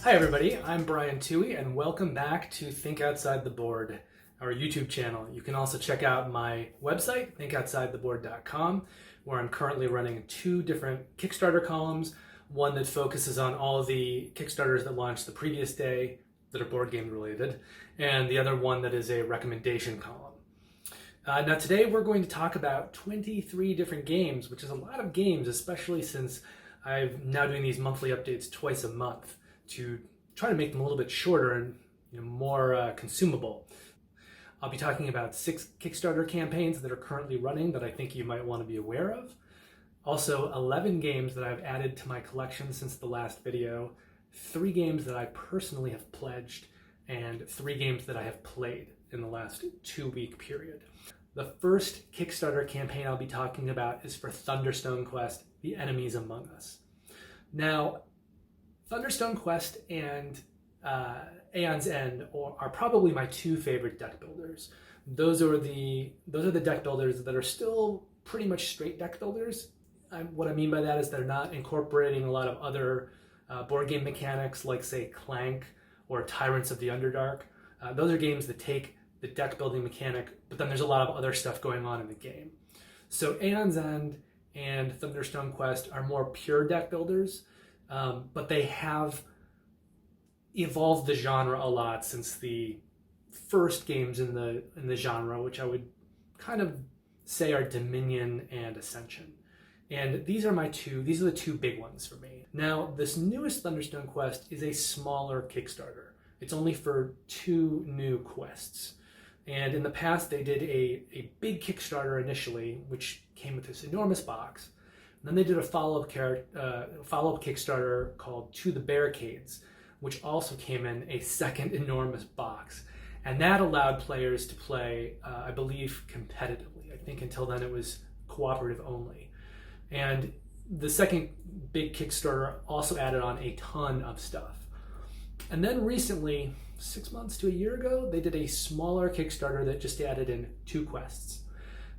Hi everybody, I'm Brian Toohey and welcome back to Think Outside the Board, our YouTube channel. You can also check out my website, thinkoutsideTheBoard.com, where I'm currently running 2 different Kickstarter columns, one that focuses on all the Kickstarters that launched the previous day that are board game related, and the other one that is a recommendation column. Now today we're going to talk about 23 different games, which is a lot of games, especially since I'm now doing these monthly updates twice a month to try to make them a little bit shorter and more consumable. I'll be talking about 6 Kickstarter campaigns that are currently running that I think you might want to be aware of. Also 11 games that I've added to my collection since the last video, 3 games that I personally have pledged, and 3 games that I have played in the last 2-week period. The first Kickstarter campaign I'll be talking about is for Thunderstone Quest, The Enemies Among Us. Now, Thunderstone Quest and Aeon's End are probably my 2 favorite deck builders. Those are the deck builders that are still pretty much straight deck builders. What I mean by that is they're not incorporating a lot of other board game mechanics like, say, Clank or Tyrants of the Underdark. Those are games that take the deck building mechanic, but then there's a lot of other stuff going on in the game. So Aeon's End and Thunderstone Quest are more pure deck builders, but they have evolved the genre a lot since the first games in the genre, which I would kind of say are Dominion and Ascension. And these are the 2 big ones for me. Now, this newest Thunderstone Quest is a smaller Kickstarter. It's only for 2 new quests. And in the past, they did a big Kickstarter initially, which came with this enormous box. And then they did a follow-up Kickstarter called To the Barricades, which also came in a second enormous box. And that allowed players to play, I believe, competitively. I think until then it was cooperative only. And the second big Kickstarter also added on a ton of stuff. And then recently, 6 months to a year ago, they did a smaller Kickstarter that just added in 2 quests.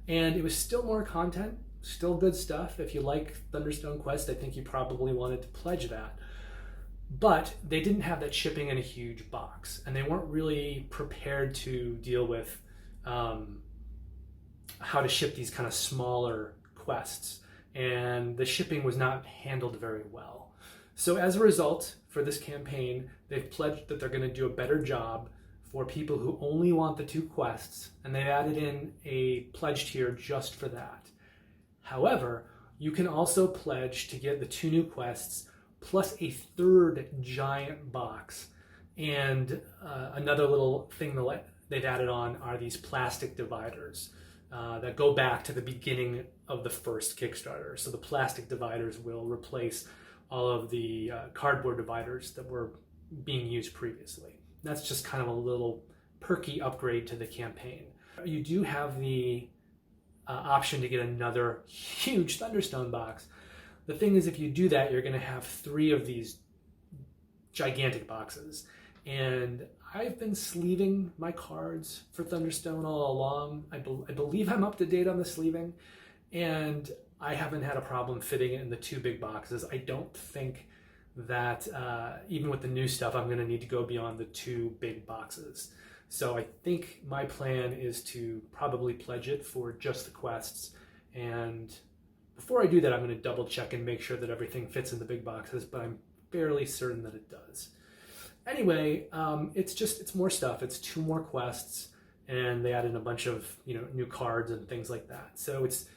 And it was still more content, still good stuff. If you like Thunderstone Quest, I think you probably wanted to pledge that. But they didn't have that shipping in a huge box, and they weren't really prepared to deal with how to ship these kind of smaller quests. And the shipping was not handled very well. So as a result, for this campaign, they've pledged that they're going to do a better job for people who only want the 2 quests, and they've added in a pledge tier just for that. However, you can also pledge to get the 2 new quests plus a 3rd giant box. And another little thing that they've added on are these plastic dividers that go back to the beginning of the first Kickstarter. So the plastic dividers will replace all of the cardboard dividers that were being used previously. That's just kind of a little perky upgrade to the campaign. You do have the option to get another huge Thunderstone box. The thing is, if you do that, you're going to have 3 of these gigantic boxes. And I've been sleeving my cards for Thunderstone all along. I believe I'm up to date on the sleeving, and I haven't had a problem fitting it in the 2 big boxes. I don't think that even with the new stuff, I'm going to need to go beyond the 2 big boxes. So I think my plan is to probably pledge it for just the quests. And before I do that, I'm going to double check and make sure that everything fits in the big boxes, but I'm fairly certain that it does. Anyway, it's more stuff. It's 2 more quests, and they added a bunch of new cards and things like that. So it's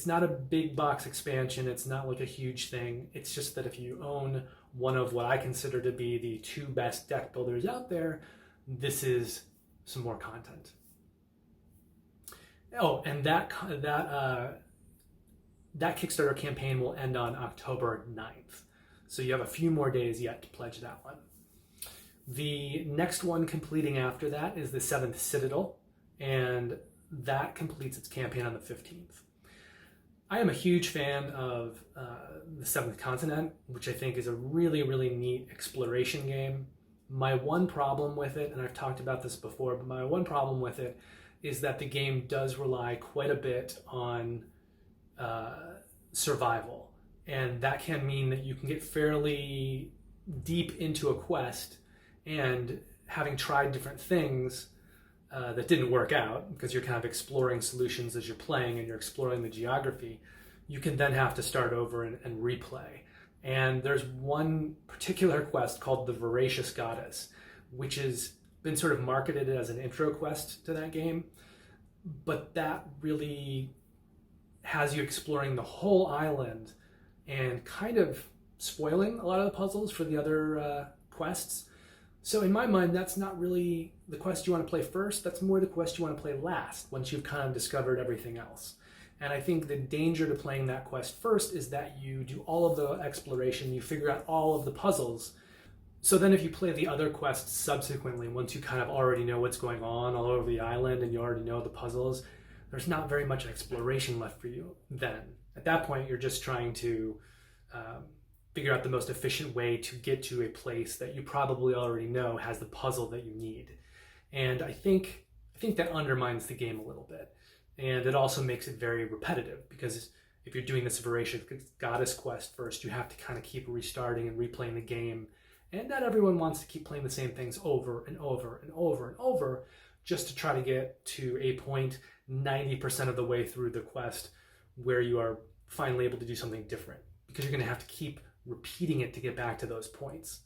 not a big box expansion. It's not like a huge thing. It's just that if you own one of what I consider to be the 2 best deck builders out there, this is some more content. Oh, and that Kickstarter campaign will end on October 9th. So you have a few more days yet to pledge that one. The next one completing after that is the 7th Citadel, and that completes its campaign on the 15th. I am a huge fan of the 7th Continent, which I think is a really, really neat exploration game. My one problem with it, and I've talked about this before, but my one problem with it is that the game does rely quite a bit on survival. And that can mean that you can get fairly deep into a quest and having tried different things that didn't work out, because you're kind of exploring solutions as you're playing and you're exploring the geography, you can then have to start over and replay. And there's one particular quest called the Voracious Goddess, which has been sort of marketed as an intro quest to that game, but that really has you exploring the whole island and kind of spoiling a lot of the puzzles for the other quests. So in my mind, that's not really the quest you want to play first. That's more the quest you want to play last, once you've kind of discovered everything else. And I think the danger to playing that quest first is that you do all of the exploration, you figure out all of the puzzles. So then if you play the other quests subsequently, once you kind of already know what's going on all over the island and you already know the puzzles, there's not very much exploration left for you then. At that point, you're just trying to figure out the most efficient way to get to a place that you probably already know has the puzzle that you need. And I think that undermines the game a little bit. And it also makes it very repetitive, because if you're doing this Voracious Goddess quest first, you have to kind of keep restarting and replaying the game. And not everyone wants to keep playing the same things over and over and over and over just to try to get to a point 90% of the way through the quest where you are finally able to do something different, because you're going to have to keep repeating it to get back to those points.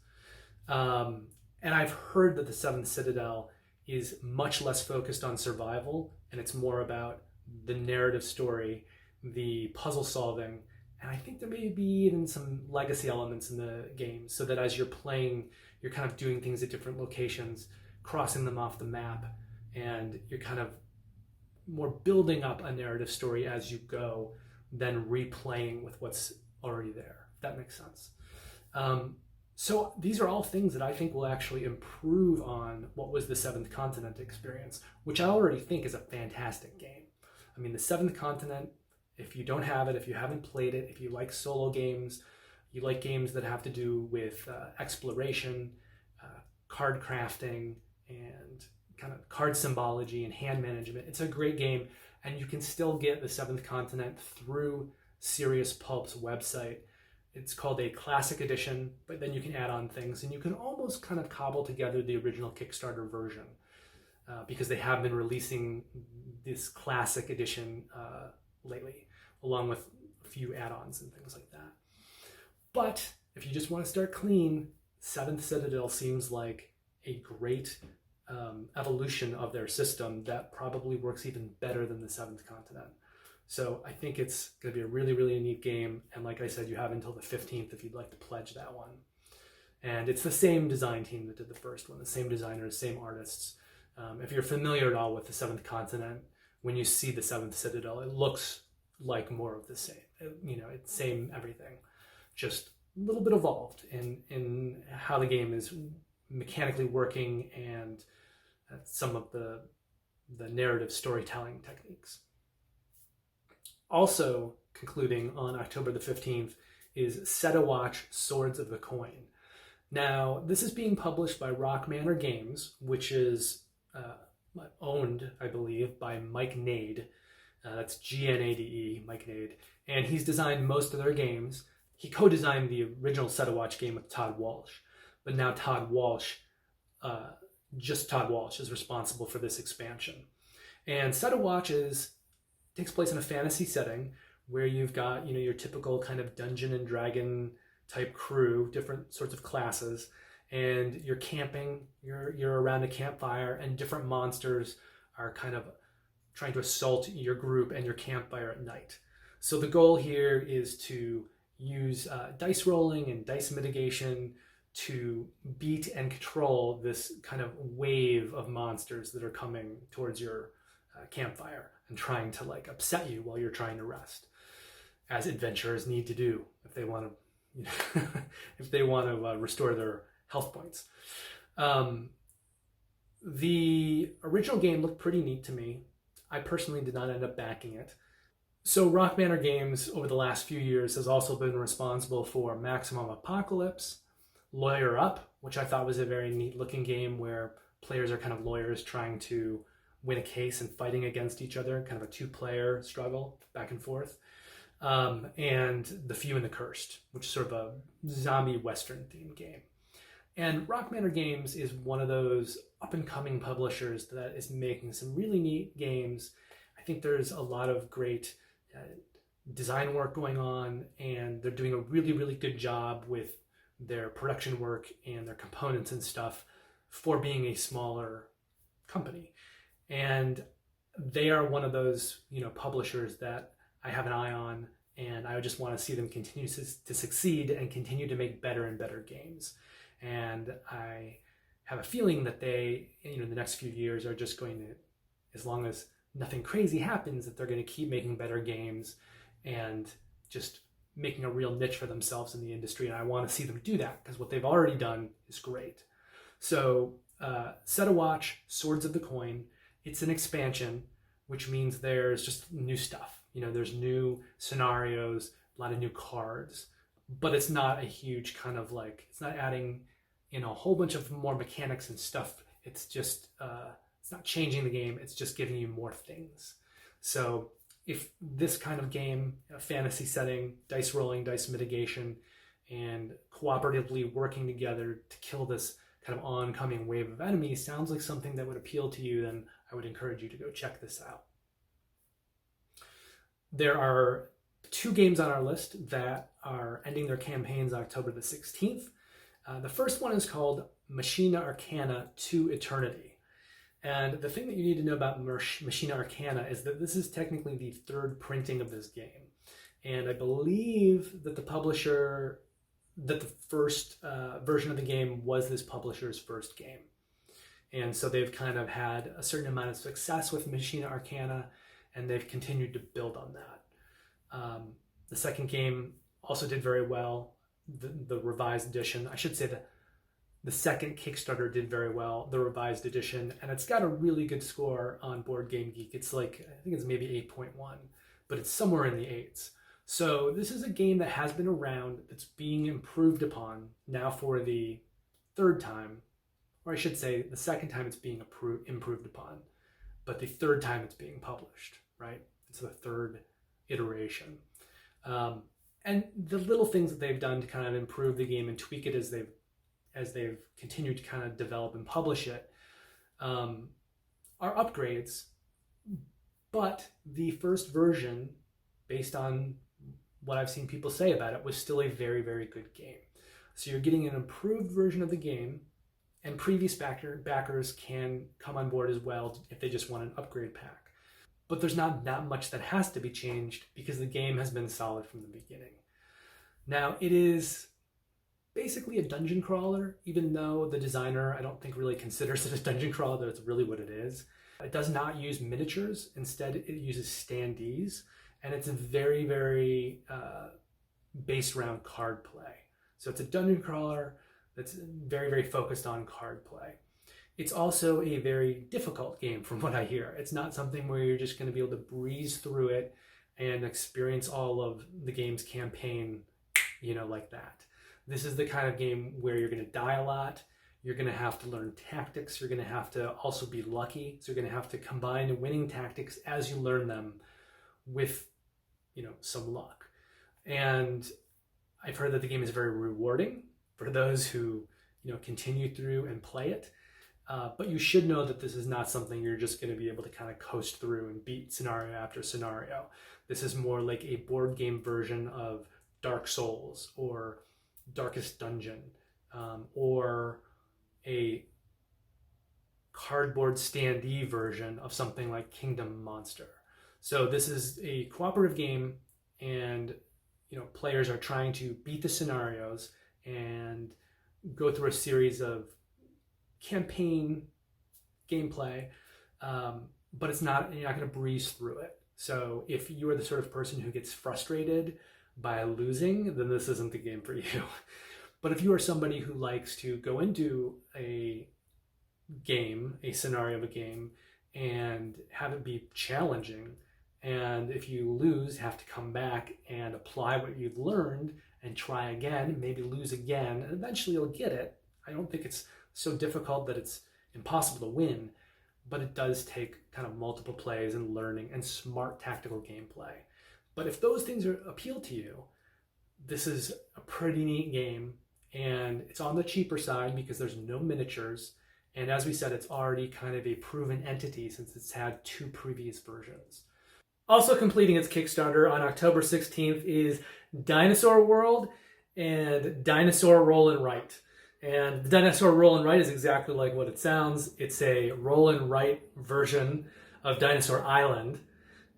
And I've heard that the Seventh Citadel is much less focused on survival, and it's more about the narrative story, the puzzle solving, and I think there may be even some legacy elements in the game, so that as you're playing, you're kind of doing things at different locations, crossing them off the map, and you're kind of more building up a narrative story as you go than replaying with what's already there, if that makes sense. So these are all things that I think will actually improve on what was the Seventh Continent experience, which I already think is a fantastic game. I mean, the Seventh Continent, if you don't have it, if you haven't played it, if you like solo games, you like games that have to do with exploration, card crafting, and kind of card symbology and hand management, it's a great game, and you can still get the Seventh Continent through Serious Pulp's website. It's called a classic edition, but then you can add on things, and you can almost kind of cobble together the original Kickstarter version, because they have been releasing this classic edition lately, along with a few add-ons and things like that. But if you just want to start clean, Seventh Citadel seems like a great evolution of their system that probably works even better than the Seventh Continent. So I think it's going to be a really, really neat game. And like I said, you have until the 15th if you'd like to pledge that one. And it's the same design team that did the first one, the same designers, same artists. If you're familiar at all with the Seventh Continent, when you see the Seventh Citadel, it looks like more of the same. It's same everything, just a little bit evolved in how the game is mechanically working and some of the narrative storytelling techniques. Also concluding on October the 15th is Set a Watch Swords of the Coin. Now, this is being published by Rock Manor Games, which is owned, I believe, by Mike Nade. That's Gnade, Mike Nade. And he's designed most of their games. He co-designed the original Set a Watch game with Todd Walsh. But now just Todd Walsh is responsible for this expansion. And Set a Watch takes place in a fantasy setting where you've got, your typical kind of Dungeon and Dragon type crew, different sorts of classes, and you're camping, you're around a campfire, and different monsters are kind of trying to assault your group and your campfire at night. So the goal here is to use dice rolling and dice mitigation to beat and control this kind of wave of monsters that are coming towards your campfire and trying to upset you while you're trying to rest, as adventurers need to do if they want to restore their health points. The original game looked pretty neat to me. I personally did not end up backing it. So Rock Manor Games over the last few years has also been responsible for Maximum Apocalypse, Lawyer Up, which I thought was a very neat looking game where players are kind of lawyers trying to win a case and fighting against each other, kind of a two-player struggle back and forth. And The Few and the Cursed, which is sort of a zombie Western themed game. And Rock Manor Games is one of those up-and-coming publishers that is making some really neat games. I think there's a lot of great design work going on, and they're doing a really, really good job with their production work and their components and stuff for being a smaller company. And they are one of those, publishers that I have an eye on, and I just want to see them continue to succeed and continue to make better and better games. And I have a feeling that they, in the next few years are just going to, as long as nothing crazy happens, that they're going to keep making better games and just making a real niche for themselves in the industry. And I want to see them do that because what they've already done is great. So Set a Watch, Swords of the Coin, it's an expansion, which means there's just new stuff. There's new scenarios, a lot of new cards, but it's not a huge kind of it's not adding a whole bunch of more mechanics and stuff. It's just, it's not changing the game. It's just giving you more things. So if this kind of game, a fantasy setting, dice rolling, dice mitigation, and cooperatively working together to kill this kind of oncoming wave of enemies sounds like something that would appeal to you, then I would encourage you to go check this out. There are 2 games on our list that are ending their campaigns October the 16th. The first one is called Machina Arcana to Eternity. And the thing that you need to know about Machina Arcana is that this is technically the 3rd printing of this game. And I believe that the first version of the game was this publisher's first game. And so they've kind of had a certain amount of success with Machina Arcana, and they've continued to build on that. The second game also did very well. The revised edition, I should say that the second Kickstarter did very well, the revised edition, and it's got a really good score on Board Game Geek. It's I think it's maybe 8.1, but it's somewhere in the 8s. So this is a game that has been around, that's being improved upon now for the 3rd time, or I should say the 2nd time it's being improved upon, but the 3rd time it's being published, right? It's the 3rd iteration. And the little things that they've done to kind of improve the game and tweak it as they've continued to kind of develop and publish it are upgrades. But the first version, based on what I've seen people say about it, was still a very, very good game. So you're getting an improved version of the game, and previous backers can come on board as well if they just want an upgrade pack. But there's not that much that has to be changed because the game has been solid from the beginning. Now, it is basically a dungeon crawler, even though the designer, I don't think, really considers it a dungeon crawler. That's really what it is. It does not use miniatures. Instead, it uses standees, and it's a very, very based around card play. So it's a dungeon crawler that's very, very focused on card play. It's also a very difficult game from what I hear. It's not something where you're just going to be able to breeze through it and experience all of the game's campaign, like that. This is the kind of game where you're going to die a lot. You're going to have to learn tactics. You're going to have to also be lucky. So you're going to have to combine winning tactics as you learn them with, some luck. And I've heard that the game is very rewarding for those who, continue through and play it. But you should know that this is not something you're just going to be able to kind of coast through and beat scenario after scenario. This is more like a board game version of Dark Souls or Darkest Dungeon, or a cardboard standee version of something like Kingdom Monster. So this is a cooperative game, and players are trying to beat the scenarios and go through a series of campaign gameplay, but you're not going to breeze through it. So if you are the sort of person who gets frustrated by losing, then this isn't the game for you. But if you are somebody who likes to go into a game, a scenario of a game, and have it be challenging, and if you lose, have to come back and apply what you've learned and try again, maybe lose again, and eventually you'll get it. I don't think it's so difficult that it's impossible to win, but it does take kind of multiple plays and learning and smart tactical gameplay. But if those things appeal to you, this is a pretty neat game, and it's on the cheaper side because there's no miniatures. And as we said, it's already kind of a proven entity since it's had 2 previous versions. Also completing its Kickstarter on October 16th is Dinosaur World and Dinosaur Roll and Write. And the Dinosaur Roll and Write is exactly like what it sounds. It's a roll and write version of Dinosaur Island.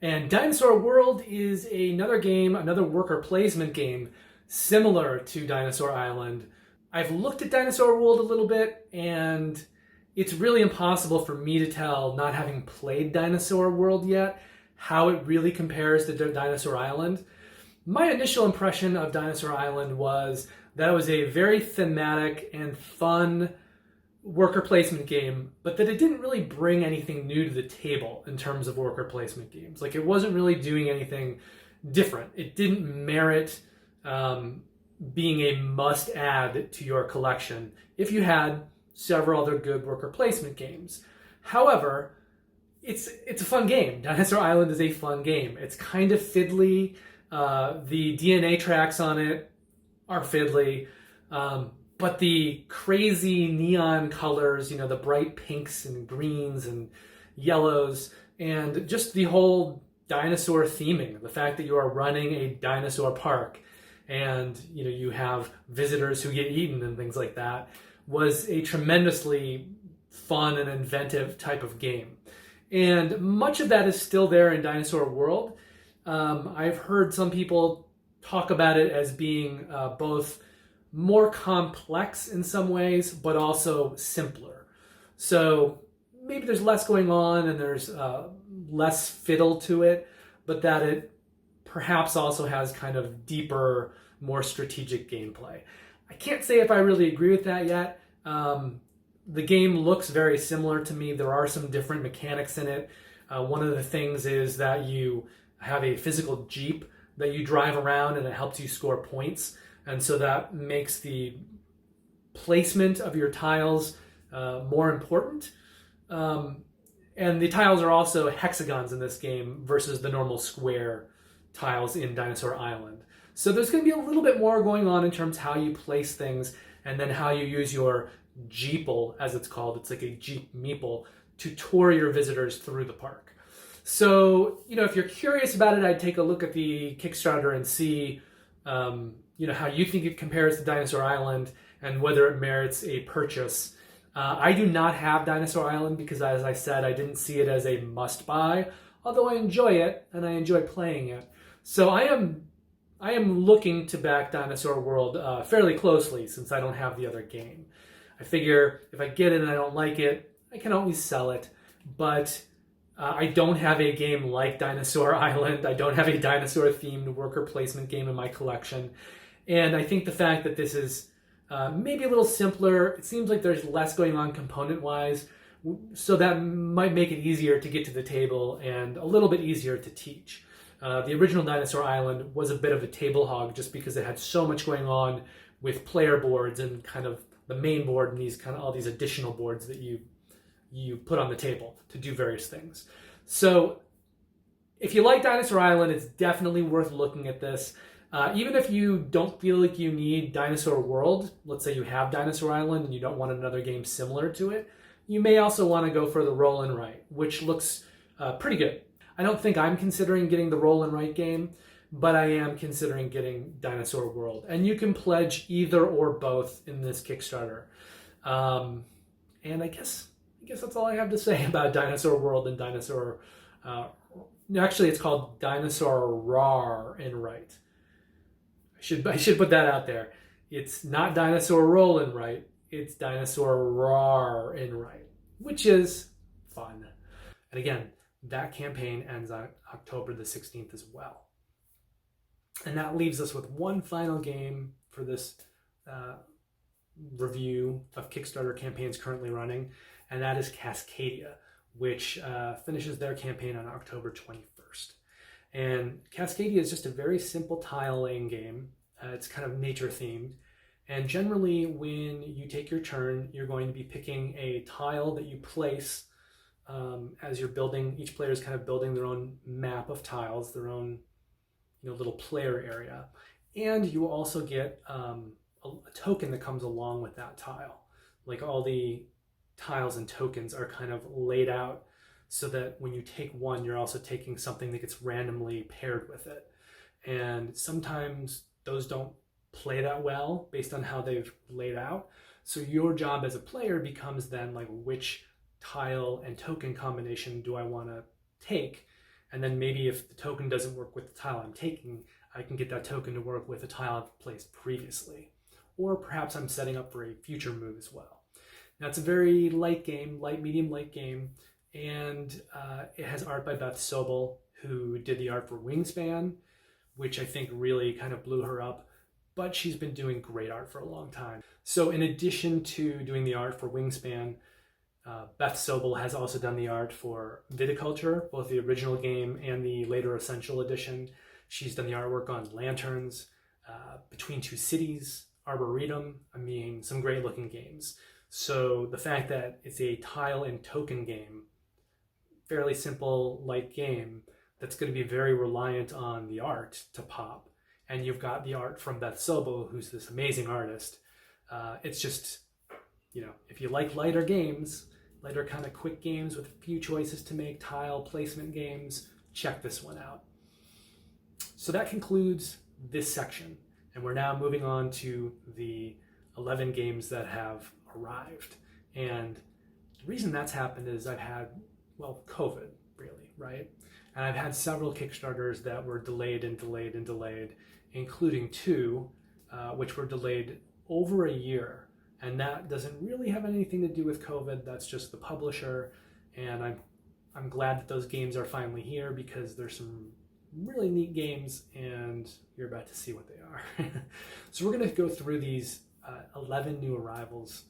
And Dinosaur World is another game, another worker placement game similar to Dinosaur Island. I've looked at Dinosaur World a little bit, and it's really impossible for me to tell, not having played Dinosaur World yet, how it really compares to Dinosaur Island. My initial impression of Dinosaur Island was that it was a very thematic and fun worker placement game, but that it didn't really bring anything new to the table in terms of worker placement games. Like, it wasn't really doing anything different. It didn't merit being a must-add to your collection if you had several other good worker placement games. However, it's a fun game. Dinosaur Island is a fun game. It's kind of fiddly. The DNA tracks on it are fiddly. But the crazy neon colors, you know, the bright pinks and greens and yellows, and just the whole dinosaur theming, the fact that you are running a dinosaur park and, you know, you have visitors who get eaten and things like that, was a tremendously fun and inventive type of game. And much of that is still there in Dinosaur World. I've heard some people talk about it as being both more complex in some ways, but also simpler. So maybe there's less going on and there's less fiddle to it, but that it perhaps also has kind of deeper, more strategic gameplay. I can't say if I really agree with that yet. The game looks very similar to me. There are some different mechanics in it. One of the things is that you have a physical Jeep that you drive around and it helps you score points. And so that makes the placement of your tiles more important. And the tiles are also hexagons in this game versus the normal square tiles in Dinosaur Island. So there's going to be a little bit more going on in terms of how you place things and then how you use your Jeeple, as it's called. It's like a Jeep meeple to tour your visitors through the park. So, you know, if you're curious about it, I'd take a look at the Kickstarter and see, you know, how you think it compares to Dinosaur Island and whether it merits a purchase. I do not have Dinosaur Island because, as I said, I didn't see it as a must-buy, although I enjoy it and I enjoy playing it. So I am looking to back Dinosaur World fairly closely since I don't have the other game. I figure if I get it and I don't like it, I can always sell it. But I don't have a game like Dinosaur Island. I don't have a dinosaur-themed worker placement game in my collection. And I think the fact that this is maybe a little simpler, it seems like there's less going on component-wise, so that might make it easier to get to the table and a little bit easier to teach. The original Dinosaur Island was a bit of a table hog just because it had so much going on with player boards and kind of the main board and these kind of all these additional boards that you put on the table to do various things. So if you like Dinosaur Island, it's definitely worth looking at this. Even if you don't feel like you need Dinosaur World, let's say you have Dinosaur Island and you don't want another game similar to it, you may also want to go for the Roll and Write, which looks pretty good. I don't think I'm considering getting the Roll and Write game, but I am considering getting Dinosaur World. And you can pledge either or both in this Kickstarter. And I guess that's all I have to say about Dinosaur World and Dinosaur... actually, it's called Dinosaur Rawr and Write. I should put that out there. It's not Dinosaur Roll and Write. It's Dinosaur Rawr and Write, which is fun. And again, that campaign ends on October the 16th as well. And that leaves us with one final game for this review of Kickstarter campaigns currently running, and that is Cascadia, which finishes their campaign on October 21st. And Cascadia is just a very simple tile laying game. It's kind of nature themed. And generally when you take your turn, you're going to be picking a tile that you place as you're building. Each player is kind of building their own map of tiles, their own little player area. And you will also get a a token that comes along with that tile. Like all the tiles and tokens are kind of laid out so that when you take one, you're also taking something that gets randomly paired with it. And sometimes those don't play that well based on how they've laid out. So your job as a player becomes then like, which tile and token combination do I want to take? And then maybe if the token doesn't work with the tile I'm taking, I can get that token to work with a tile I've placed previously. Or perhaps I'm setting up for a future move as well. Now it's a very light game, medium light game, and it has art by Beth Sobel, who did the art for Wingspan, which I think really kind of blew her up, but she's been doing great art for a long time. So in addition to doing the art for Wingspan, Beth Sobel has also done the art for Viticulture, both the original game and the later Essential Edition. She's done the artwork on Lanterns, Between Two Cities, Arboretum. I mean, some great looking games. So the fact that it's a tile and token game, fairly simple, light game, that's going to be very reliant on the art to pop. And you've got the art from Beth Sobel, who's this amazing artist. It's just, you know, if you like lighter games, lighter kind of quick games with a few choices to make, tile placement games, check this one out. So that concludes this section. And we're now moving on to the 11 games that have arrived. And the reason that's happened is I've had, well, COVID, really, right? And I've had several Kickstarters that were delayed and delayed and delayed, including two, which were delayed over a year. And that doesn't really have anything to do with COVID. That's just the publisher. And I'm glad that those games are finally here because there's some really neat games and you're about to see what they are. So we're going to go through these 11 new arrivals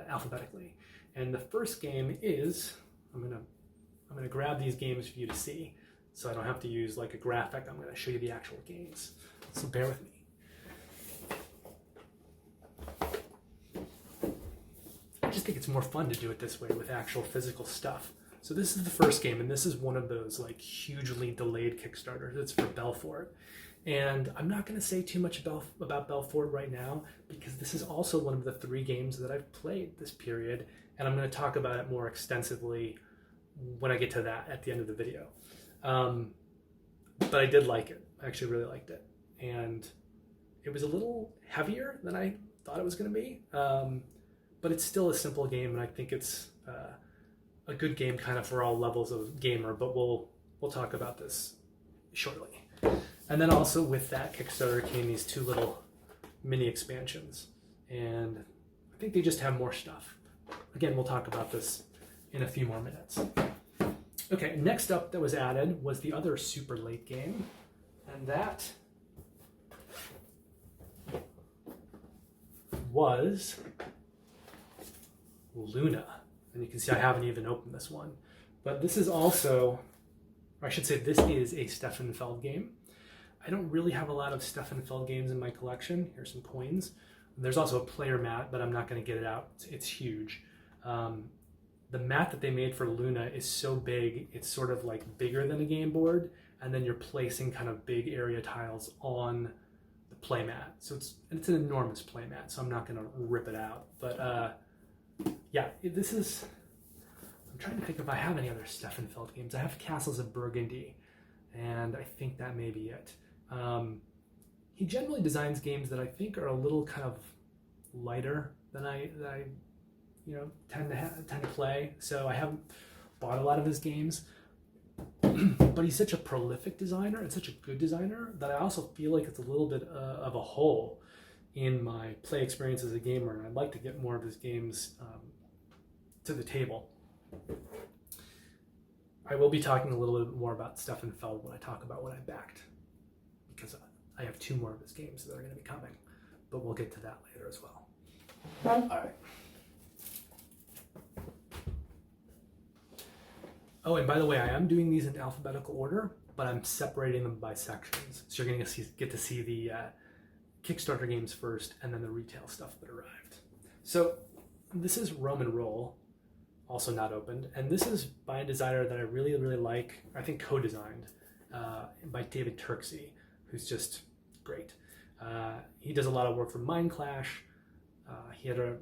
alphabetically. And the first game is, I'm going to grab these games for you to see so I don't have to use like a graphic. I'm going to show you the actual games. So bear with me. I just think it's more fun to do it this way with actual physical stuff. So this is the first game, and this is one of those like hugely delayed Kickstarters. It's for Belfort. And I'm not going to say too much about Belfort right now because this is also one of the 3 games that I've played this period, and I'm going to talk about it more extensively when I get to that at the end of the video. But I did like it. I actually really liked it. And it was a little heavier than I thought it was going to be, but it's still a simple game, and I think it's a good game kind of for all levels of gamer, but we'll talk about this shortly. And then also with that Kickstarter came these 2 little mini expansions, and I think they just have more stuff. Again, we'll talk about this in a few more minutes. Okay, next up that was added was the other super late game, and that was Luna. And you can see I haven't even opened this one. But this is also, or I should say this is a Stefan Feld game. I don't really have a lot of Stefan Feld games in my collection. Here's some coins. There's also a player mat, but I'm not going to get it out. It's huge. The mat that they made for Luna is so big, it's sort of like bigger than a game board, and then you're placing kind of big area tiles on the play mat. So it's an enormous play mat, so I'm not going to rip it out. But yeah, this is, I'm trying to think if I have any other Stefan Feld games. I have Castles of Burgundy, and I think that may be it. He generally designs games that I think are a little kind of lighter than I tend to play. So I haven't bought a lot of his games, but he's such a prolific designer and such a good designer that I also feel like it's a little bit of a hole in my play experience as a gamer, and I'd like to get more of his games to the table. I will be talking a little bit more about Stefan Feld when I talk about what I backed, because I have 2 more of his games that are going to be coming, but we'll get to that later as well. All right. Oh, and by the way, I am doing these in alphabetical order, but I'm separating them by sections. So you're going to get to see the Kickstarter games first, and then the retail stuff that arrived. So this is Roman Roll, also not opened, and this is by a designer that I really, really like. I think co-designed by David Turksey, who's just great. He does a lot of work for Mind Clash, He had a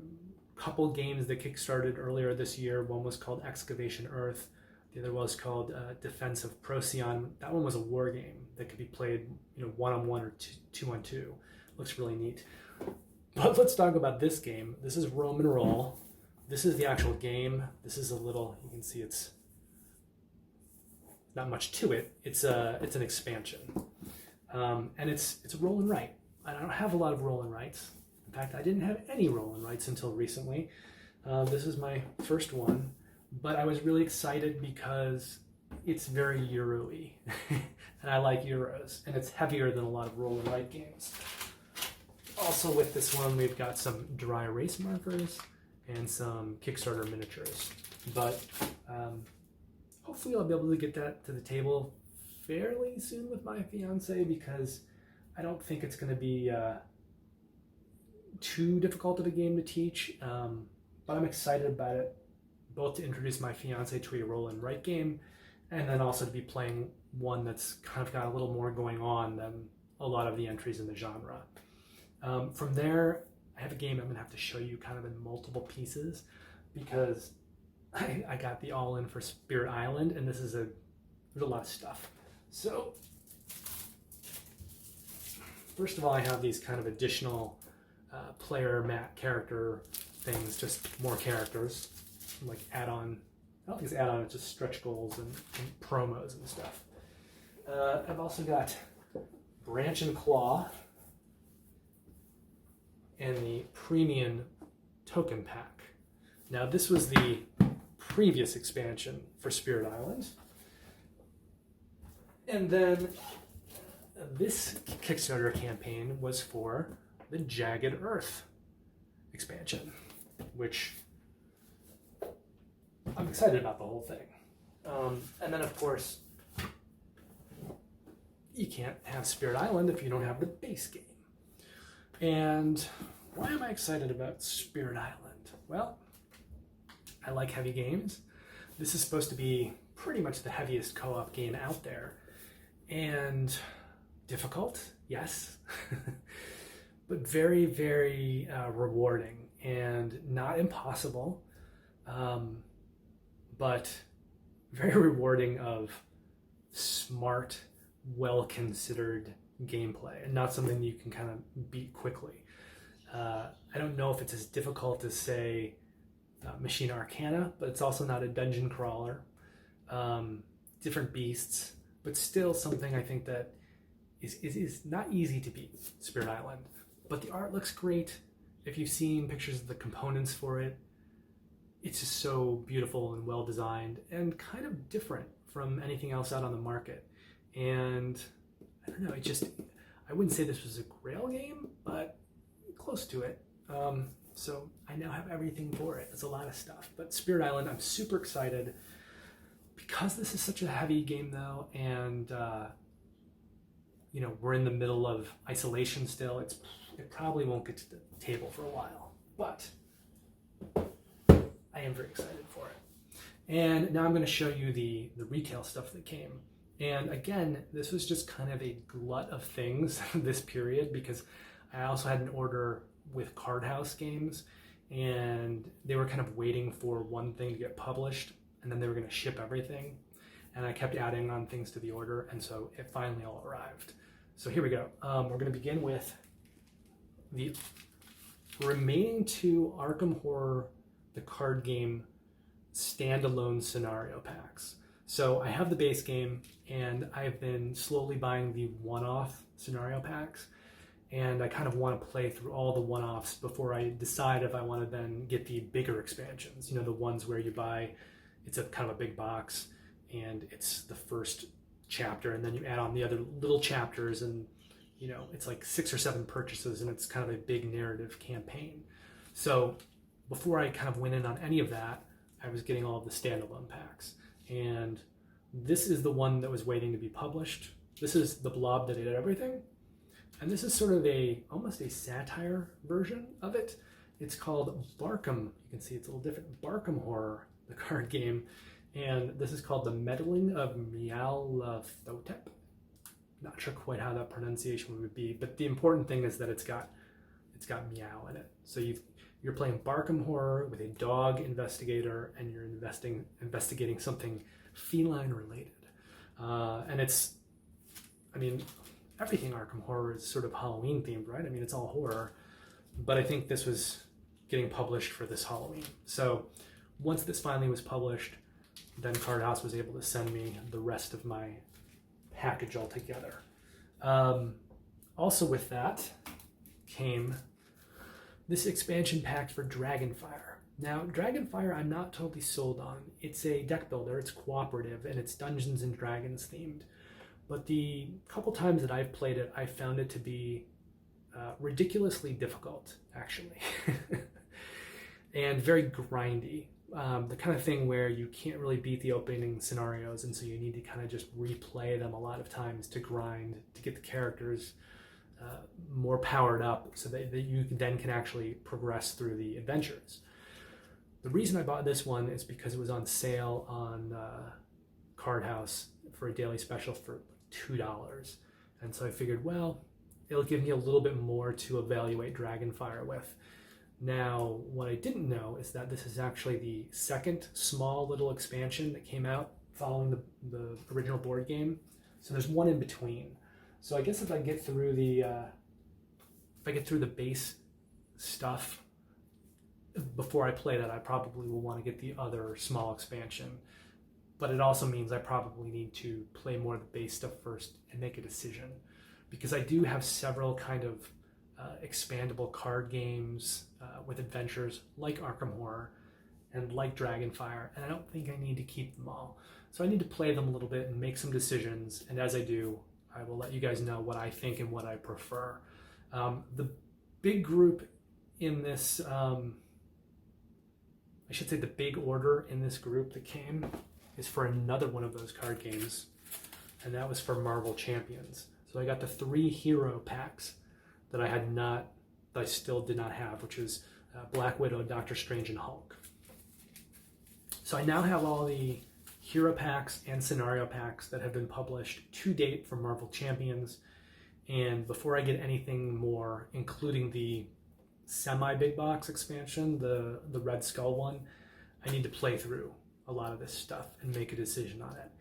couple games that kickstarted earlier this year. One was called Excavation Earth. The other was called Defense of Procyon. That one was a war game that could be played, one-on-one or two-on-two. Looks really neat. But let's talk about this game. This is Roam and Roll. This is the actual game. This is a little, you can see it's not much to it. It's an expansion. And it's a roll and write. I don't have a lot of roll and writes. In fact, I didn't have any roll and writes until recently. This is my first one, but I was really excited because it's very Euro-y. And I like Euros, and it's heavier than a lot of roll and write games. Also with this one, we've got some dry erase markers and some Kickstarter miniatures. But hopefully I'll be able to get that to the table fairly soon with my fiance, because I don't think it's going to be too difficult of a game to teach. But I'm excited about it, both to introduce my fiance to a roll and write game, and then also to be playing one that's kind of got a little more going on than a lot of the entries in the genre. From there, I have a game I'm going to have to show you kind of in multiple pieces, because I got the all-in for Spirit Island, and there's a lot of stuff. So, first of all, I have these kind of additional player mat character things, just more characters, like add-on. I don't think it's add-on, it's just stretch goals and promos and stuff. I've also got Branch and Claw and the Premium Token Pack. Now, this was the previous expansion for Spirit Island. And then this Kickstarter campaign was for the Jagged Earth expansion, which I'm excited about the whole thing. And then, of course, you can't have Spirit Island if you don't have the base game. And why am I excited about Spirit Island? Well, I like heavy games. This is supposed to be pretty much the heaviest co-op game out there. And difficult, yes, but very, very rewarding, and not impossible, but very rewarding of smart, well-considered gameplay, and not something you can kind of beat quickly. I don't know if it's as difficult as, say, Machina Arcana, but it's also not a dungeon crawler. Different beasts, but still something I think that is not easy to beat, Spirit Island. But the art looks great. If you've seen pictures of the components for it, it's just so beautiful and well designed and kind of different from anything else out on the market. And I don't know, I wouldn't say this was a Grail game, but close to it. So I now have everything for it. It's a lot of stuff. But Spirit Island, I'm super excited. Because this is such a heavy game, though, and we're in the middle of isolation still, it probably won't get to the table for a while. But I am very excited for it. And now I'm going to show you the retail stuff that came. And again, this was just kind of a glut of things this period, because I also had an order with Card House Games, and they were kind of waiting for one thing to get published, and then they were going to ship everything, and I kept adding on things to the order, and so it finally all arrived. So here we go. We're going to begin with the remaining two Arkham Horror, the card game, standalone scenario packs. So I have the base game, and I've been slowly buying the one-off scenario packs, and I kind of want to play through all the one-offs before I decide if I want to then get the bigger expansions, the ones where you buy, it's a kind of a big box, and it's the first chapter, and then you add on the other little chapters, and it's like 6 or 7 purchases, and it's kind of a big narrative campaign. So before I kind of went in on any of that, I was getting all of the standalone packs, and this is the one that was waiting to be published. This is the blob that did everything, and this is sort of almost a satire version of it. It's called Barkham. You can see it's a little different. Barkham Horror, the card game, and this is called The Meddling of Nyarlathotep. Not sure quite how that pronunciation would be, but the important thing is that it's got meow in it. So you're playing Barkham horror with a dog investigator, and you're investigating something feline related. And it's, I mean, everything Arkham horror is sort of Halloween themed, right? I mean, it's all horror, but I think this was getting published for this Halloween. So once this finally was published, then Card House was able to send me the rest of my package altogether. Also with that came this expansion pack for Dragonfire. Now, Dragonfire I'm not totally sold on. It's a deck builder, it's cooperative, and it's Dungeons and Dragons themed. But the couple times that I've played it, I found it to be ridiculously difficult, actually. And very grindy. The kind of thing where you can't really beat the opening scenarios, and so you need to kind of just replay them a lot of times to grind, to get the characters more powered up so that you then can actually progress through the adventures. The reason I bought this one is because it was on sale on Card House for a daily special for $2. And so I figured, well, it'll give me a little bit more to evaluate Dragonfire with. Now, what I didn't know is that this is actually the second small little expansion that came out following the original board game. So there's one in between. So I guess if I get through the base stuff before I play that, I probably will want to get the other small expansion. But it also means I probably need to play more of the base stuff first and make a decision, because I do have several kind of expandable card games with adventures like Arkham Horror and like Dragonfire, and I don't think I need to keep them all. So I need to play them a little bit and make some decisions, and as I do, I will let you guys know what I think and what I prefer. The big group in this, I should say the big order in this group that came is for another one of those card games, and that was for Marvel Champions. So I got the 3 hero packs that I still did not have, which is Black Widow, Doctor Strange, and Hulk. So I now have all the hero packs and scenario packs that have been published to date for Marvel Champions. And before I get anything more, including the semi-big box expansion, the Red Skull one, I need to play through a lot of this stuff and make a decision on it.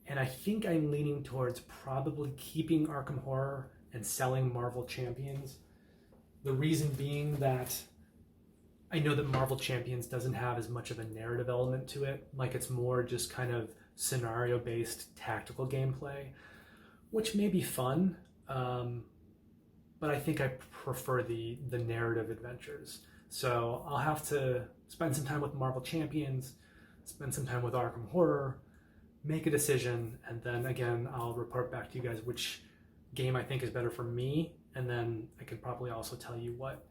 And I think I'm leaning towards probably keeping Arkham Horror and selling Marvel Champions. The reason being that I know that Marvel Champions doesn't have as much of a narrative element to it. Like, it's more just kind of scenario-based tactical gameplay, which may be fun, but I think I prefer the narrative adventures. So I'll have to spend some time with Marvel Champions, spend some time with Arkham Horror, make a decision, and then again, I'll report back to you guys which game I think is better for me, and then I could probably also tell you what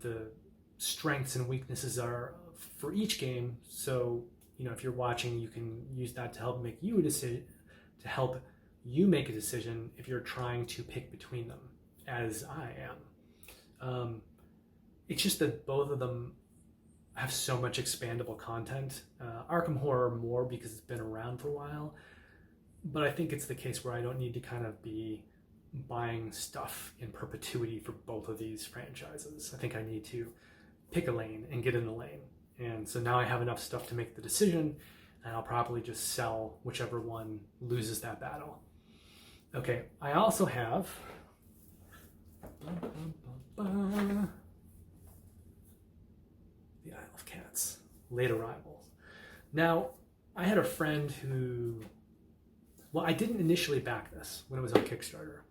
the strengths and weaknesses are for each game. So, you know, if you're watching, you can use that to help make you a decision, to help you make a decision if you're trying to pick between them, as I am. It's just that both of them have so much expandable content. Arkham Horror more because it's been around for a while, but I think it's the case where I don't need to kind of be buying stuff in perpetuity for both of these franchises. I think I need to pick a lane and get in the lane. And so now I have enough stuff to make the decision, and I'll probably just sell whichever one loses that battle. Okay, I also have the Isle of Cats, Late Arrivals. Now, I had a friend who, well, I didn't initially back this when it was on Kickstarter.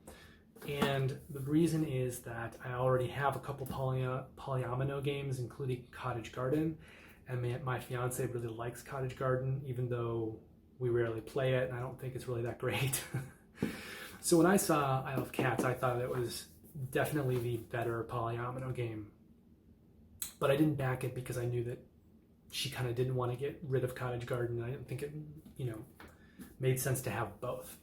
And the reason is that I already have a couple Polyomino games, including Cottage Garden, and my fiance really likes Cottage Garden, even though we rarely play it, and I don't think it's really that great. So when I saw Isle of Cats, I thought it was definitely the better Polyomino game. But I didn't back it because I knew that she kind of didn't want to get rid of Cottage Garden. I didn't think it, made sense to have both.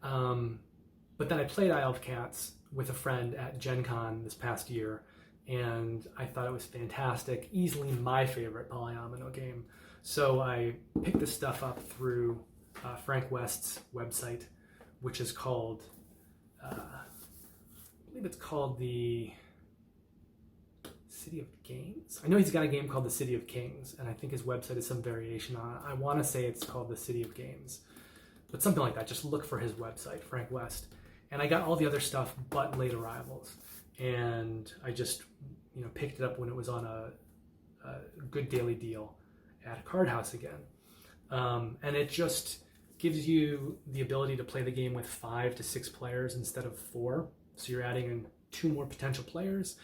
But then I played Isle of Cats with a friend at Gen Con this past year, and I thought it was fantastic, easily my favorite Polyomino game. So I picked this stuff up through Frank West's website, which is called, I believe it's called the, let's City of Games? I know he's got a game called The City of Kings, and I think his website is some variation on it. I want to say it's called The City of Games, but something like that. Just look for his website, Frank West. And I got all the other stuff but Late Arrivals, and I just picked it up when it was on a good daily deal at a card house again. And it just gives you the ability to play the game with 5 to 6 players instead of 4. So you're adding in 2 more potential players,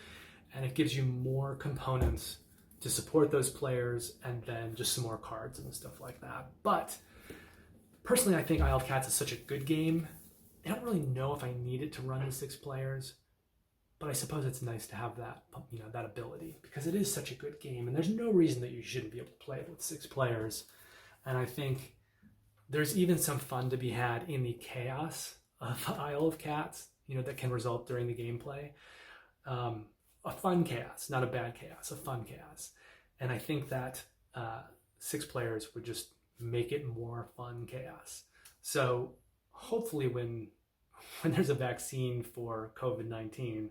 and it gives you more components to support those players, and then just some more cards and stuff like that. But personally, I think Outcasts is such a good game. I don't really know if I need it to run with 6 players, but I suppose it's nice to have that, that ability, because it is such a good game, and there's no reason that you shouldn't be able to play it with 6 players. And I think there's even some fun to be had in the chaos of Isle of Cats, that can result during the gameplay. A fun chaos, not a bad chaos, a fun chaos. And I think that 6 players would just make it more fun chaos. So hopefully when there's a vaccine for COVID-19,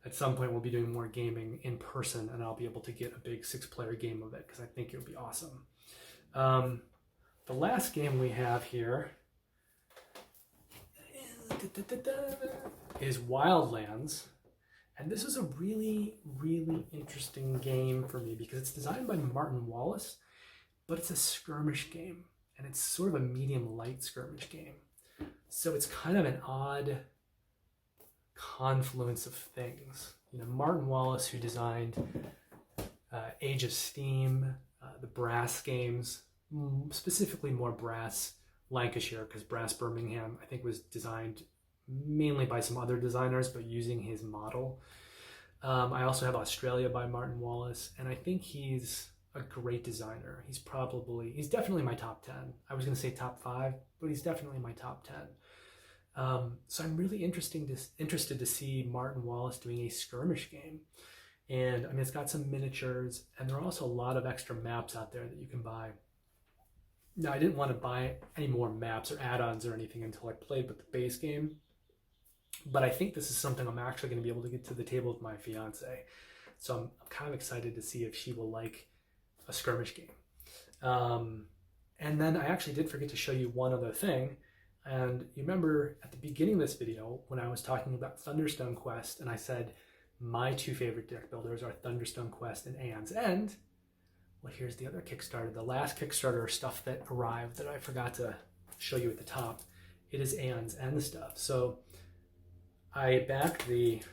at some point we'll be doing more gaming in person, and I'll be able to get a big 6-player game of it, because I think it would be awesome. The last game we have here is Wildlands. And this is a really, really interesting game for me because it's designed by Martin Wallace, but it's a skirmish game, and it's sort of a medium light skirmish game. So it's kind of an odd confluence of things. Martin Wallace, who designed Age of Steam, the Brass games, specifically more Brass Lancashire, because Brass Birmingham, I think, was designed mainly by some other designers, but using his model. I also have AuZtralia by Martin Wallace, and I think he's a great designer. He's definitely my top 10. I was going to say top 5, but he's definitely my top 10. So I'm really interested to see Martin Wallace doing a skirmish game. And I mean, it's got some miniatures, and there are also a lot of extra maps out there that you can buy. Now, I didn't want to buy any more maps or add-ons or anything until I played with the base game, but I think this is something I'm actually going to be able to get to the table with my fiance. So I'm kind of excited to see if she will like a skirmish game. And then I actually did forget to show you one other thing. And you remember at the beginning of this video when I was talking about Thunderstone Quest, and I said my 2 favorite deck builders are Thunderstone Quest and Aeon's End. Well, here's the other Kickstarter, the last Kickstarter stuff that arrived that I forgot to show you at the top. It is Aeon's End stuff. So I backed this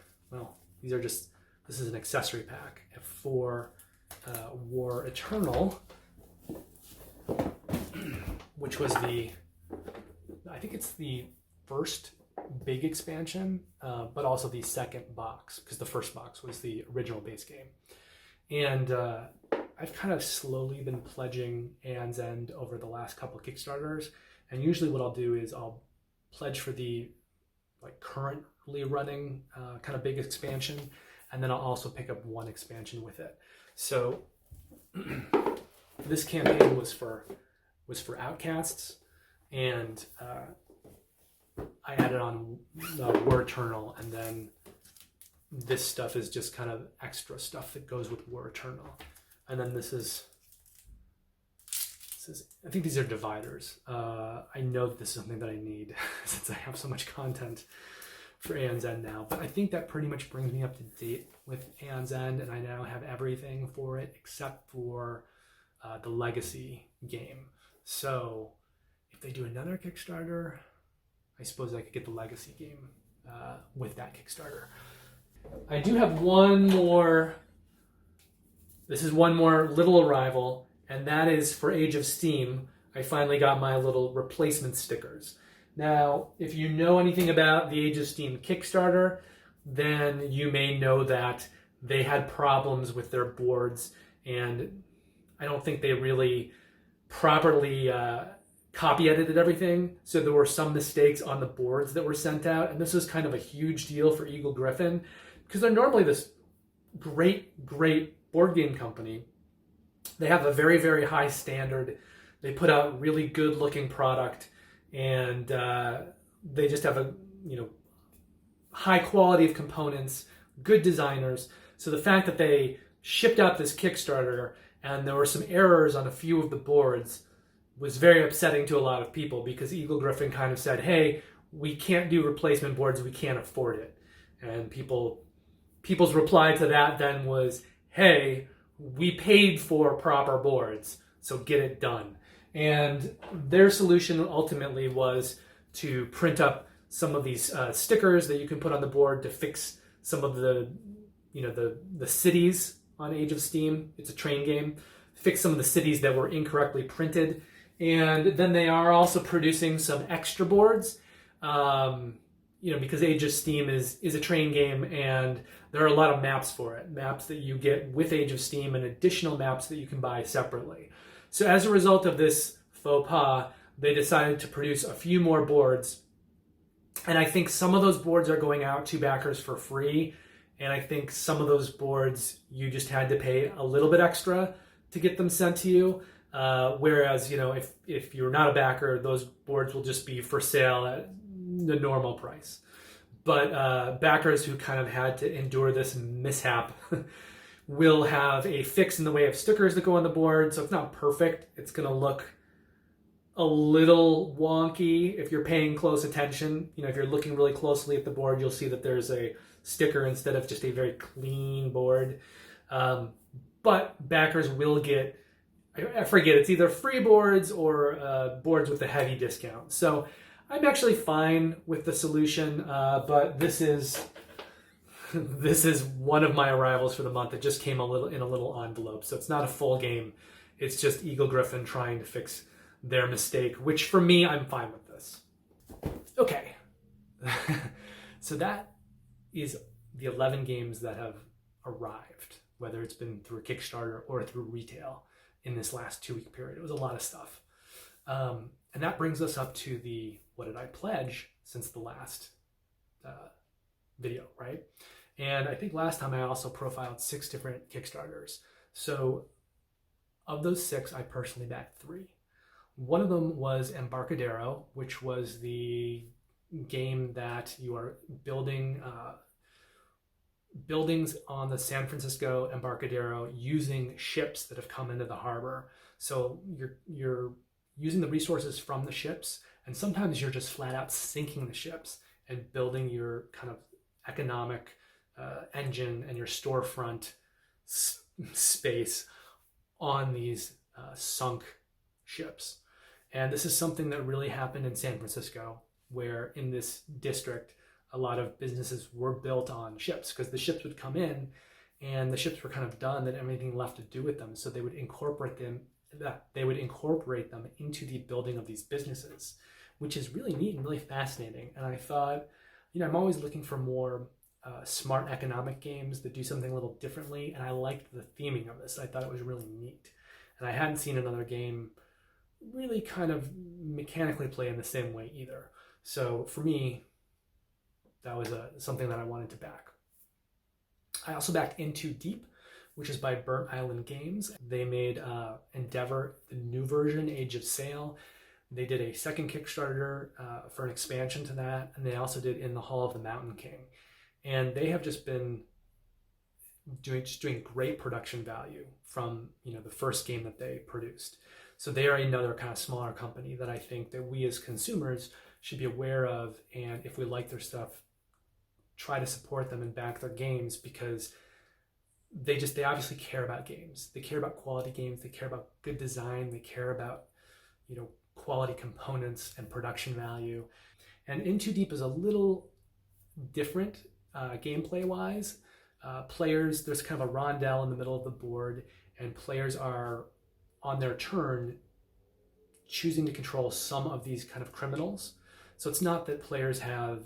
is an accessory pack for War Eternal, which was I think it's the first big expansion, but also the second box, because the first box was the original base game. And I've kind of slowly been pledging Aeon's End over the last couple of Kickstarters. And usually what I'll do is I'll pledge for the currently running kind of big expansion, and then I'll also pick up one expansion with it. So this campaign was for Outcasts, and I added on War Eternal, and then this stuff is just kind of extra stuff that goes with War Eternal. And then this is I think these are dividers. I know that this is something that I need since I have so much content for Aeon's End now. But I think that pretty much brings me up to date with Aeon's End, and I now have everything for it except for the Legacy game. So if they do another Kickstarter, I suppose I could get the Legacy game with that Kickstarter. I do have one more. This is one more little arrival, and that is for Age of Steam. I finally got my little replacement stickers. Now, if you know anything about the Age of Steam Kickstarter, then you may know that they had problems with their boards, and I don't think they really properly copy edited everything. So there were some mistakes on the boards that were sent out, and this was kind of a huge deal for Eagle Gryphon, because they're normally this great board game company. They have a very, very high standard. They put out really good looking product, and they just have a high quality of components, good designers. So the fact that they shipped out this Kickstarter and there were some errors on a few of the boards was very upsetting to a lot of people, because Eagle Griffin kind of said, hey, we can't do replacement boards, we can't afford it. And people's reply to that then was, hey, we paid for proper boards, so get it done. And their solution ultimately was to print up some of these stickers that you can put on the board to fix some of the cities on Age of Steam. It's a train game. Fix some of the cities that were incorrectly printed. And then they are also producing some extra boards, because Age of Steam is a train game, and there are a lot of maps for it. Maps that you get with Age of Steam and additional maps that you can buy separately. So as a result of this faux pas, they decided to produce a few more boards. And I think some of those boards are going out to backers for free. And I think some of those boards, you just had to pay a little bit extra to get them sent to you. Whereas, if you're not a backer, those boards will just be for sale at the normal price. But backers who kind of had to endure this mishap will have a fix in the way of stickers that go on the board. So it's not perfect. It's going to look a little wonky if you're paying close attention. If you're looking really closely at the board, you'll see that there's a sticker instead of just a very clean board. But backers will get, I forget, it's either free boards or boards with a heavy discount. So I'm actually fine with the solution, but this is one of my arrivals for the month. It just came in a little envelope, so it's not a full game. It's just Eagle Griffin trying to fix their mistake, which for me, I'm fine with this. Okay, so that is the 11 games that have arrived, whether it's been through a Kickstarter or through retail in this last 2-week period. It was a lot of stuff. And that brings us up to the what did I pledge since the last video, right? And I think last time I also profiled 6 different Kickstarters. So of those 6, I personally backed 3. One of them was Embarcadero, which was the game that you are building buildings on the San Francisco Embarcadero using ships that have come into the harbor. So you're using the resources from the ships, and sometimes you're just flat out sinking the ships and building your kind of economic engine and your storefront space on these sunk ships. And this is something that really happened in San Francisco, where in this district, a lot of businesses were built on ships, because the ships would come in and the ships were kind of done, that anything left to do with them. So they would incorporate them into the building of these businesses, which is really neat and really fascinating. And I thought, I'm always looking for more smart economic games that do something a little differently. And I liked the theming of this. I thought it was really neat. And I hadn't seen another game really kind of mechanically play in the same way either. So for me, that was something that I wanted to back. I also backed Into Deep, which is by Burnt Island Games. They made Endeavor, the new version, Age of Sail. They did a second Kickstarter for an expansion to that, and they also did In the Hall of the Mountain King. And they have just been doing great production value from the first game that they produced. So they are another kind of smaller company that I think that we as consumers should be aware of, and if we like their stuff, try to support them and back their games, because they obviously care about games. They care about quality games. They care about good design. They care about quality components and production value. And Into Deep is a little different gameplay wise. Players, there's kind of a rondel in the middle of the board, and players are on their turn choosing to control some of these kind of criminals. So it's not that players have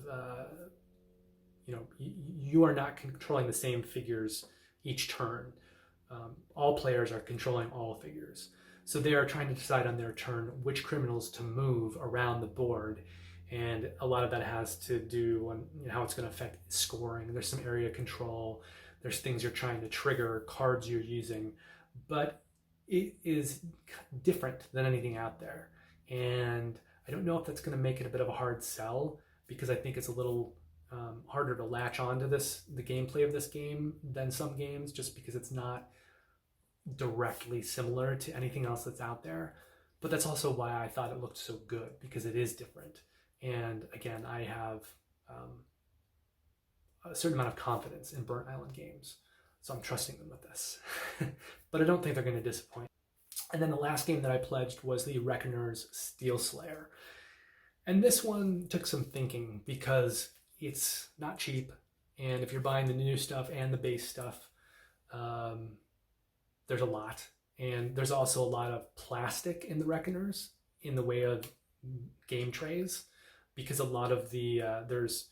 you are not controlling the same figures each turn. All players are controlling all figures. So they are trying to decide on their turn which criminals to move around the board. And a lot of that has to do on how it's going to affect scoring. There's some area control. There's things you're trying to trigger, cards you're using. But it is different than anything out there. And I don't know if that's going to make it a bit of a hard sell, because I think it's a little harder to latch onto the gameplay of this game than some games, just because it's not directly similar to anything else that's out there. But that's also why I thought it looked so good, because it is different. And again, I have a certain amount of confidence in Burnt Island games, so I'm trusting them with this. But I don't think they're going to disappoint. And then the last game that I pledged was the Reckoner's Steelslayer. And this one took some thinking, because it's not cheap, and if you're buying the new stuff and the base stuff, there's a lot. And there's also a lot of plastic in the Reckoners in the way of game trays, because a lot of the, there's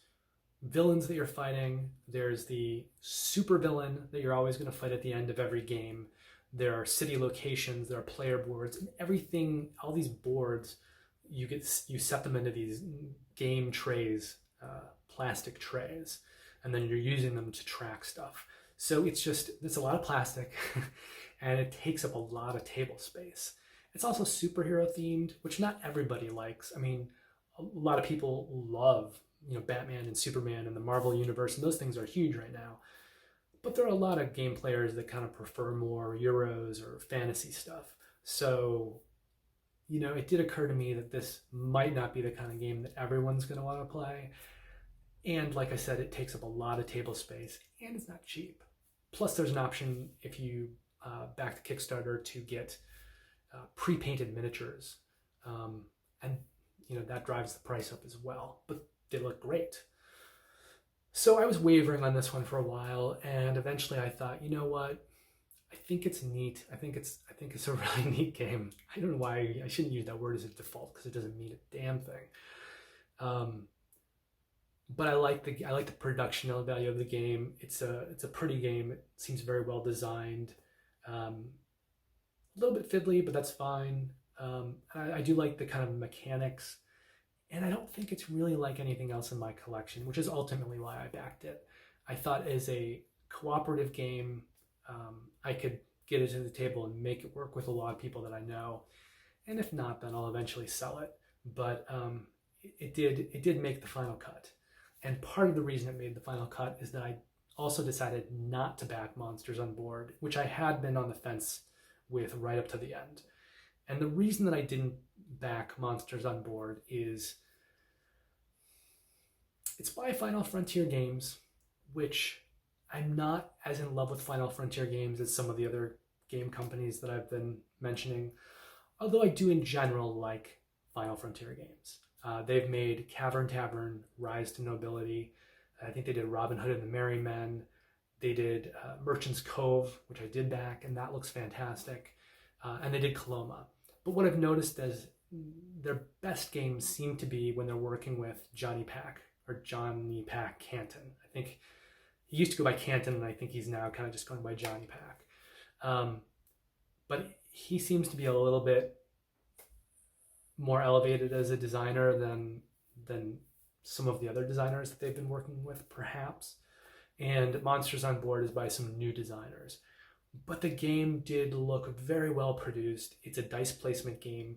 villains that you're fighting, there's the super villain that you're always going to fight at the end of every game, there are city locations, there are player boards, and everything, all these boards, you set them into these game trays, plastic trays, and then you're using them to track stuff. So it's a lot of plastic and it takes up a lot of table space. It's also superhero themed, which not everybody likes. I mean, a lot of people love, Batman and Superman and the Marvel universe, and those things are huge right now. But there are a lot of game players that kind of prefer more Euros or fantasy stuff. So, it did occur to me that this might not be the kind of game that everyone's going to want to play. And like I said, it takes up a lot of table space, and it's not cheap. Plus, there's an option if you back the Kickstarter to get pre-painted miniatures. And, that drives the price up as well. But they look great. So I was wavering on this one for a while, and eventually I thought, you know what? I think it's neat. I think it's a really neat game. I don't know why I shouldn't use that word as a default, because it doesn't mean a damn thing. But I like the production value of the game. It's a pretty game. It seems very well designed. A little bit fiddly, but that's fine. I do like the kind of mechanics, and I don't think it's really like anything else in my collection, which is ultimately why I backed it. I thought as a cooperative game, I could get it to the table and make it work with a lot of people that I know. And if not, then I'll eventually sell it. But it did make the final cut. And part of the reason it made the final cut is that I also decided not to back Monsters on Board, which I had been on the fence with right up to the end. And the reason that I didn't back Monsters on Board is it's by Final Frontier Games, which I'm not as in love with Final Frontier Games as some of the other game companies that I've been mentioning, although I do in general like Final Frontier Games. They've made Cavern Tavern, Rise to Nobility. I think they did Robin Hood and the Merry Men. They did Merchant's Cove, which I did back, and that looks fantastic. And they did Coloma. But what I've noticed is their best games seem to be when they're working with Johnny Pack Canton. I think he used to go by Canton, and I think he's now kind of just going by Johnny Pack. But he seems to be a little bit more elevated as a designer than some of the other designers that they've been working with, perhaps. And Monsters on Board is by some new designers. But the game did look very well produced. It's a dice placement game.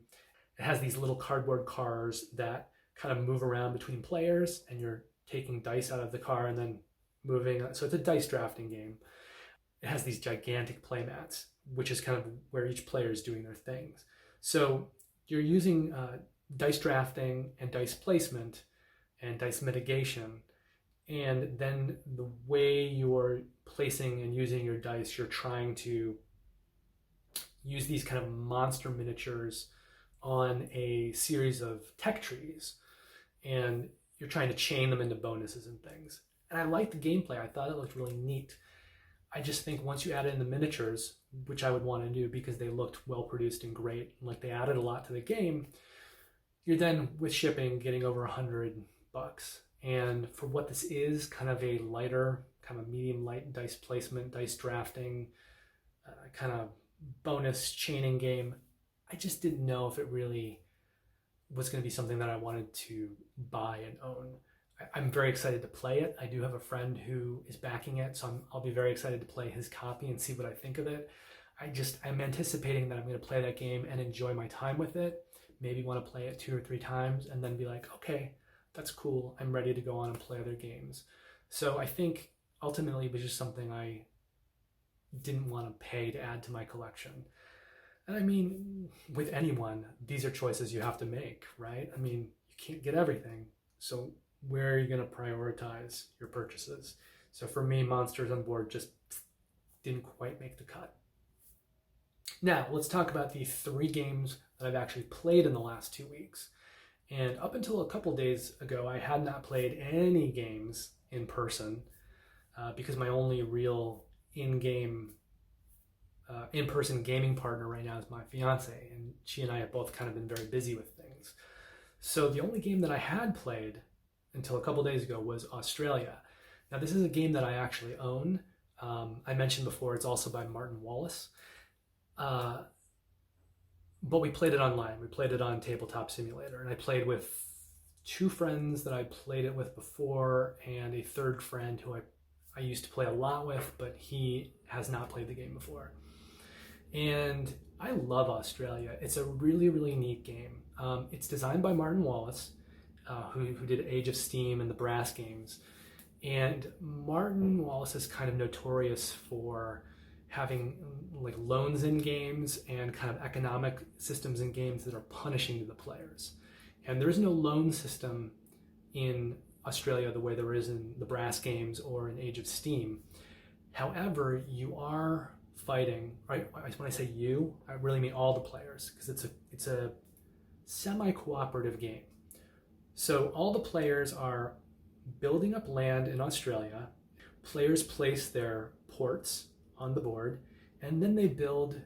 It has these little cardboard cars that kind of move around between players, and you're taking dice out of the car and then moving. So it's a dice drafting game. It has these gigantic playmats, which is kind of where each player is doing their things. So you're using dice drafting and dice placement and dice mitigation. And then the way you're placing and using your dice, you're trying to use these kind of monster miniatures on a series of tech trees. And you're trying to chain them into bonuses and things. And I liked the gameplay. I thought it looked really neat. I just think once you add in the miniatures, which I would want to do because they looked well produced and great, and like they added a lot to the game, you're then with shipping getting over $100. And for what this is, kind of a lighter, kind of medium light dice placement, dice drafting, kind of bonus chaining game, I just didn't know if it really was going to be something that I wanted to buy and own. I'm very excited to play it. I do have a friend who is backing it, so I'll be very excited to play his copy and see what I think of it. I'm anticipating that I'm going to play that game and enjoy my time with it. Maybe want to play it 2 or 3 times and then be like, okay, that's cool. I'm ready to go on and play other games. So I think ultimately it was just something I didn't want to pay to add to my collection. And I mean, with anyone, these are choices you have to make, right? I mean, you can't get everything. So where are you going to prioritize your purchases? So for me, Monsters on Board just didn't quite make the cut. Now, let's talk about the 3 games that I've actually played in the last 2 weeks. And up until a couple days ago, I had not played any games in person because my only real in-person gaming partner right now is my fiance, and she and I have both kind of been very busy with things. So the only game that I had played until a couple days ago was AuZtralia. Now, this is a game that I actually own. I mentioned before, it's also by Martin Wallace. But we played it online. We played it on Tabletop Simulator, and I played with 2 friends that I played it with before, and a third friend who I used to play a lot with, but he has not played the game before. And I love AuZtralia. It's a really, really neat game. It's designed by Martin Wallace, who did Age of Steam and the Brass games. And Martin Wallace is kind of notorious for having like loans in games and kind of economic systems in games that are punishing to the players. And there is no loan system in AuZtralia the way there is in the Brass games or in Age of Steam. However, you are fighting, right? When I say you, I really mean all the players, because it's a semi-cooperative game. So all the players are building up land in AuZtralia. Players place their ports on the board, and then they build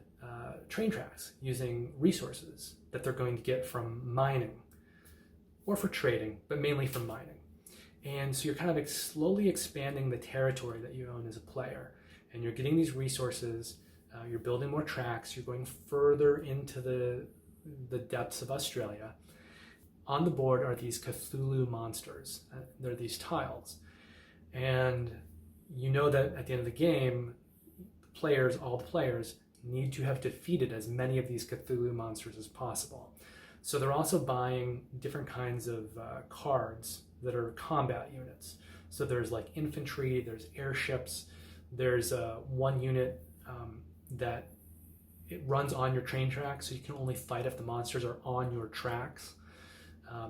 train tracks using resources that they're going to get from mining or for trading, but mainly from mining. And so you're kind of slowly expanding the territory that you own as a player, and you're getting these resources, you're building more tracks, you're going further into the depths of AuZtralia. On the board are these Cthulhu monsters. They're these tiles. And you know that at the end of the game, all the players need to have defeated as many of these Cthulhu monsters as possible. So they're also buying different kinds of cards that are combat units. So there's like infantry, there's airships, there's one unit that it runs on your train tracks, so you can only fight if the monsters are on your tracks.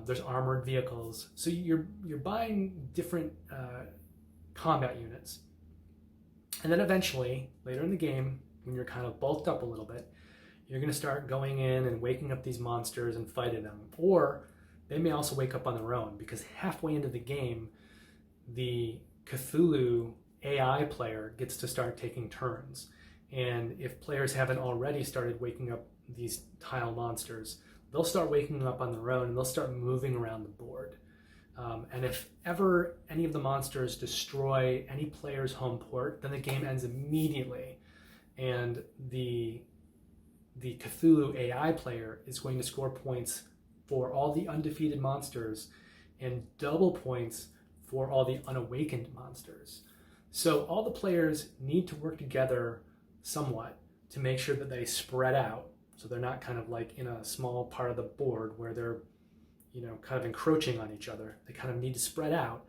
There's armored vehicles. So you're buying different combat units. And then eventually, later in the game, when you're kind of bulked up a little bit, you're going to start going in and waking up these monsters and fighting them. Or they may also wake up on their own, because halfway into the game, the Cthulhu AI player gets to start taking turns. And if players haven't already started waking up these tile monsters, they'll start waking up on their own and they'll start moving around the board. And if ever any of the monsters destroy any player's home port, then the game ends immediately. And the Cthulhu AI player is going to score points for all the undefeated monsters and double points for all the unawakened monsters. So all the players need to work together somewhat to make sure that they spread out. So they're not kind of like in a small part of the board where they're, kind of encroaching on each other. They kind of need to spread out,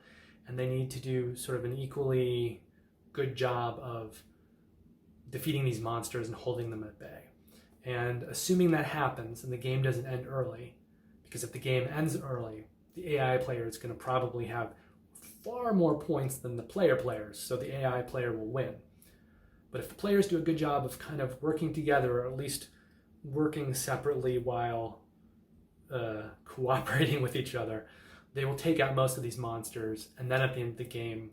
and they need to do sort of an equally good job of defeating these monsters and holding them at bay. And assuming that happens and the game doesn't end early, because if the game ends early, the AI player is going to probably have far more points than the players, so the AI player will win. But if the players do a good job of kind of working together, or at least working separately while cooperating with each other, they will take out most of these monsters, and then at the end of the game,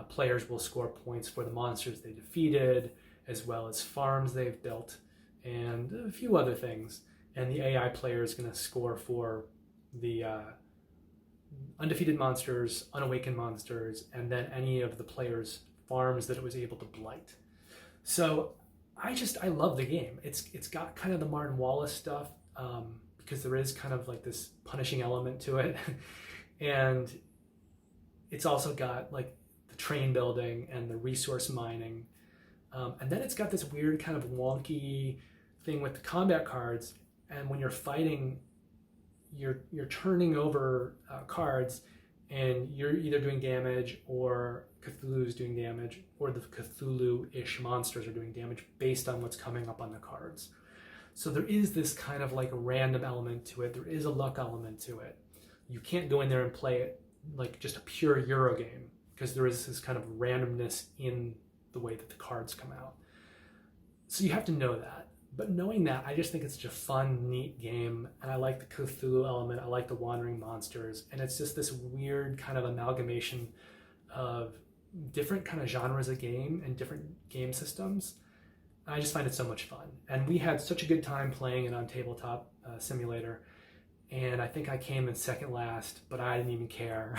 players will score points for the monsters they defeated, as well as farms they've built, and a few other things. And the AI player is going to score for the undefeated monsters, unawakened monsters, and then any of the players' farms that it was able to blight. So I love the game. It's got kind of the Martin Wallace stuff, because there is kind of like this punishing element to it. And it's also got like the train building and the resource mining. And then it's got this weird kind of wonky thing with the combat cards. And when you're fighting, you're turning over cards, and you're either doing damage or Cthulhu's doing damage, or the Cthulhu-ish monsters are doing damage based on what's coming up on the cards. So there is this kind of like random element to it. There is a luck element to it. You can't go in there and play it like just a pure Euro game, because there is this kind of randomness in the way that the cards come out. So you have to know that. But knowing that, I just think it's such a fun, neat game, and I like the Cthulhu element, I like the wandering monsters, and it's just this weird kind of amalgamation of different kind of genres of game and different game systems. I just find it so much fun. And we had such a good time playing it on Tabletop Simulator, and I think I came in second last, but I didn't even care.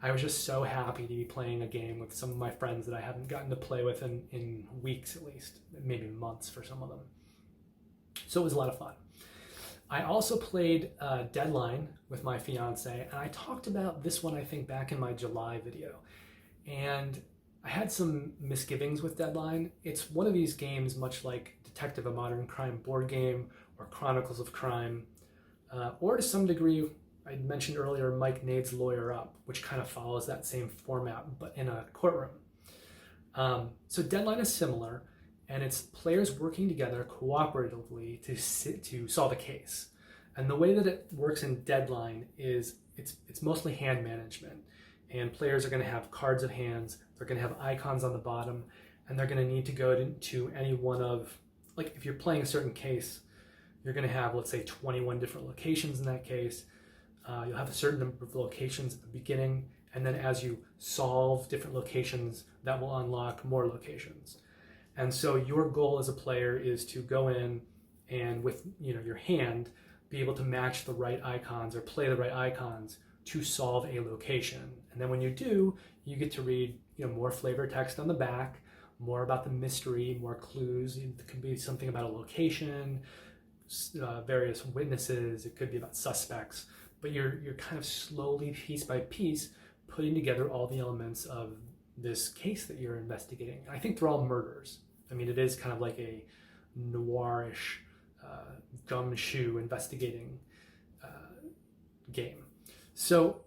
I was just so happy to be playing a game with some of my friends that I haven't gotten to play with in weeks at least, maybe months for some of them. So it was a lot of fun. I also played Deadline with my fiance, and I talked about this one, I think, back in my July video. And I had some misgivings with Deadline. It's one of these games, much like Detective, a Modern Crime board game, or Chronicles of Crime, or to some degree, I mentioned earlier, Mike Nade's Lawyer Up, which kind of follows that same format, but in a courtroom. So Deadline is similar, and it's players working together cooperatively to solve a case. And the way that it works in Deadline is it's mostly hand management, and players are going to have cards of hands, they're going to have icons on the bottom, and they're going to need to go to any one of, like if you're playing a certain case, you're going to have, let's say, 21 different locations in that case. You'll have a certain number of locations at the beginning, and then as you solve different locations, that will unlock more locations. And so your goal as a player is to go in and with your hand be able to match the right icons or play the right icons to solve a location. And then when you do, you get to read more flavor text on the back, more about the mystery, more clues. It could be something about a location, various witnesses, it could be about suspects, but you're kind of slowly, piece by piece, putting together all the elements of this case that you're investigating. I think they're all murders. I mean, it is kind of like a noirish gumshoe investigating game. So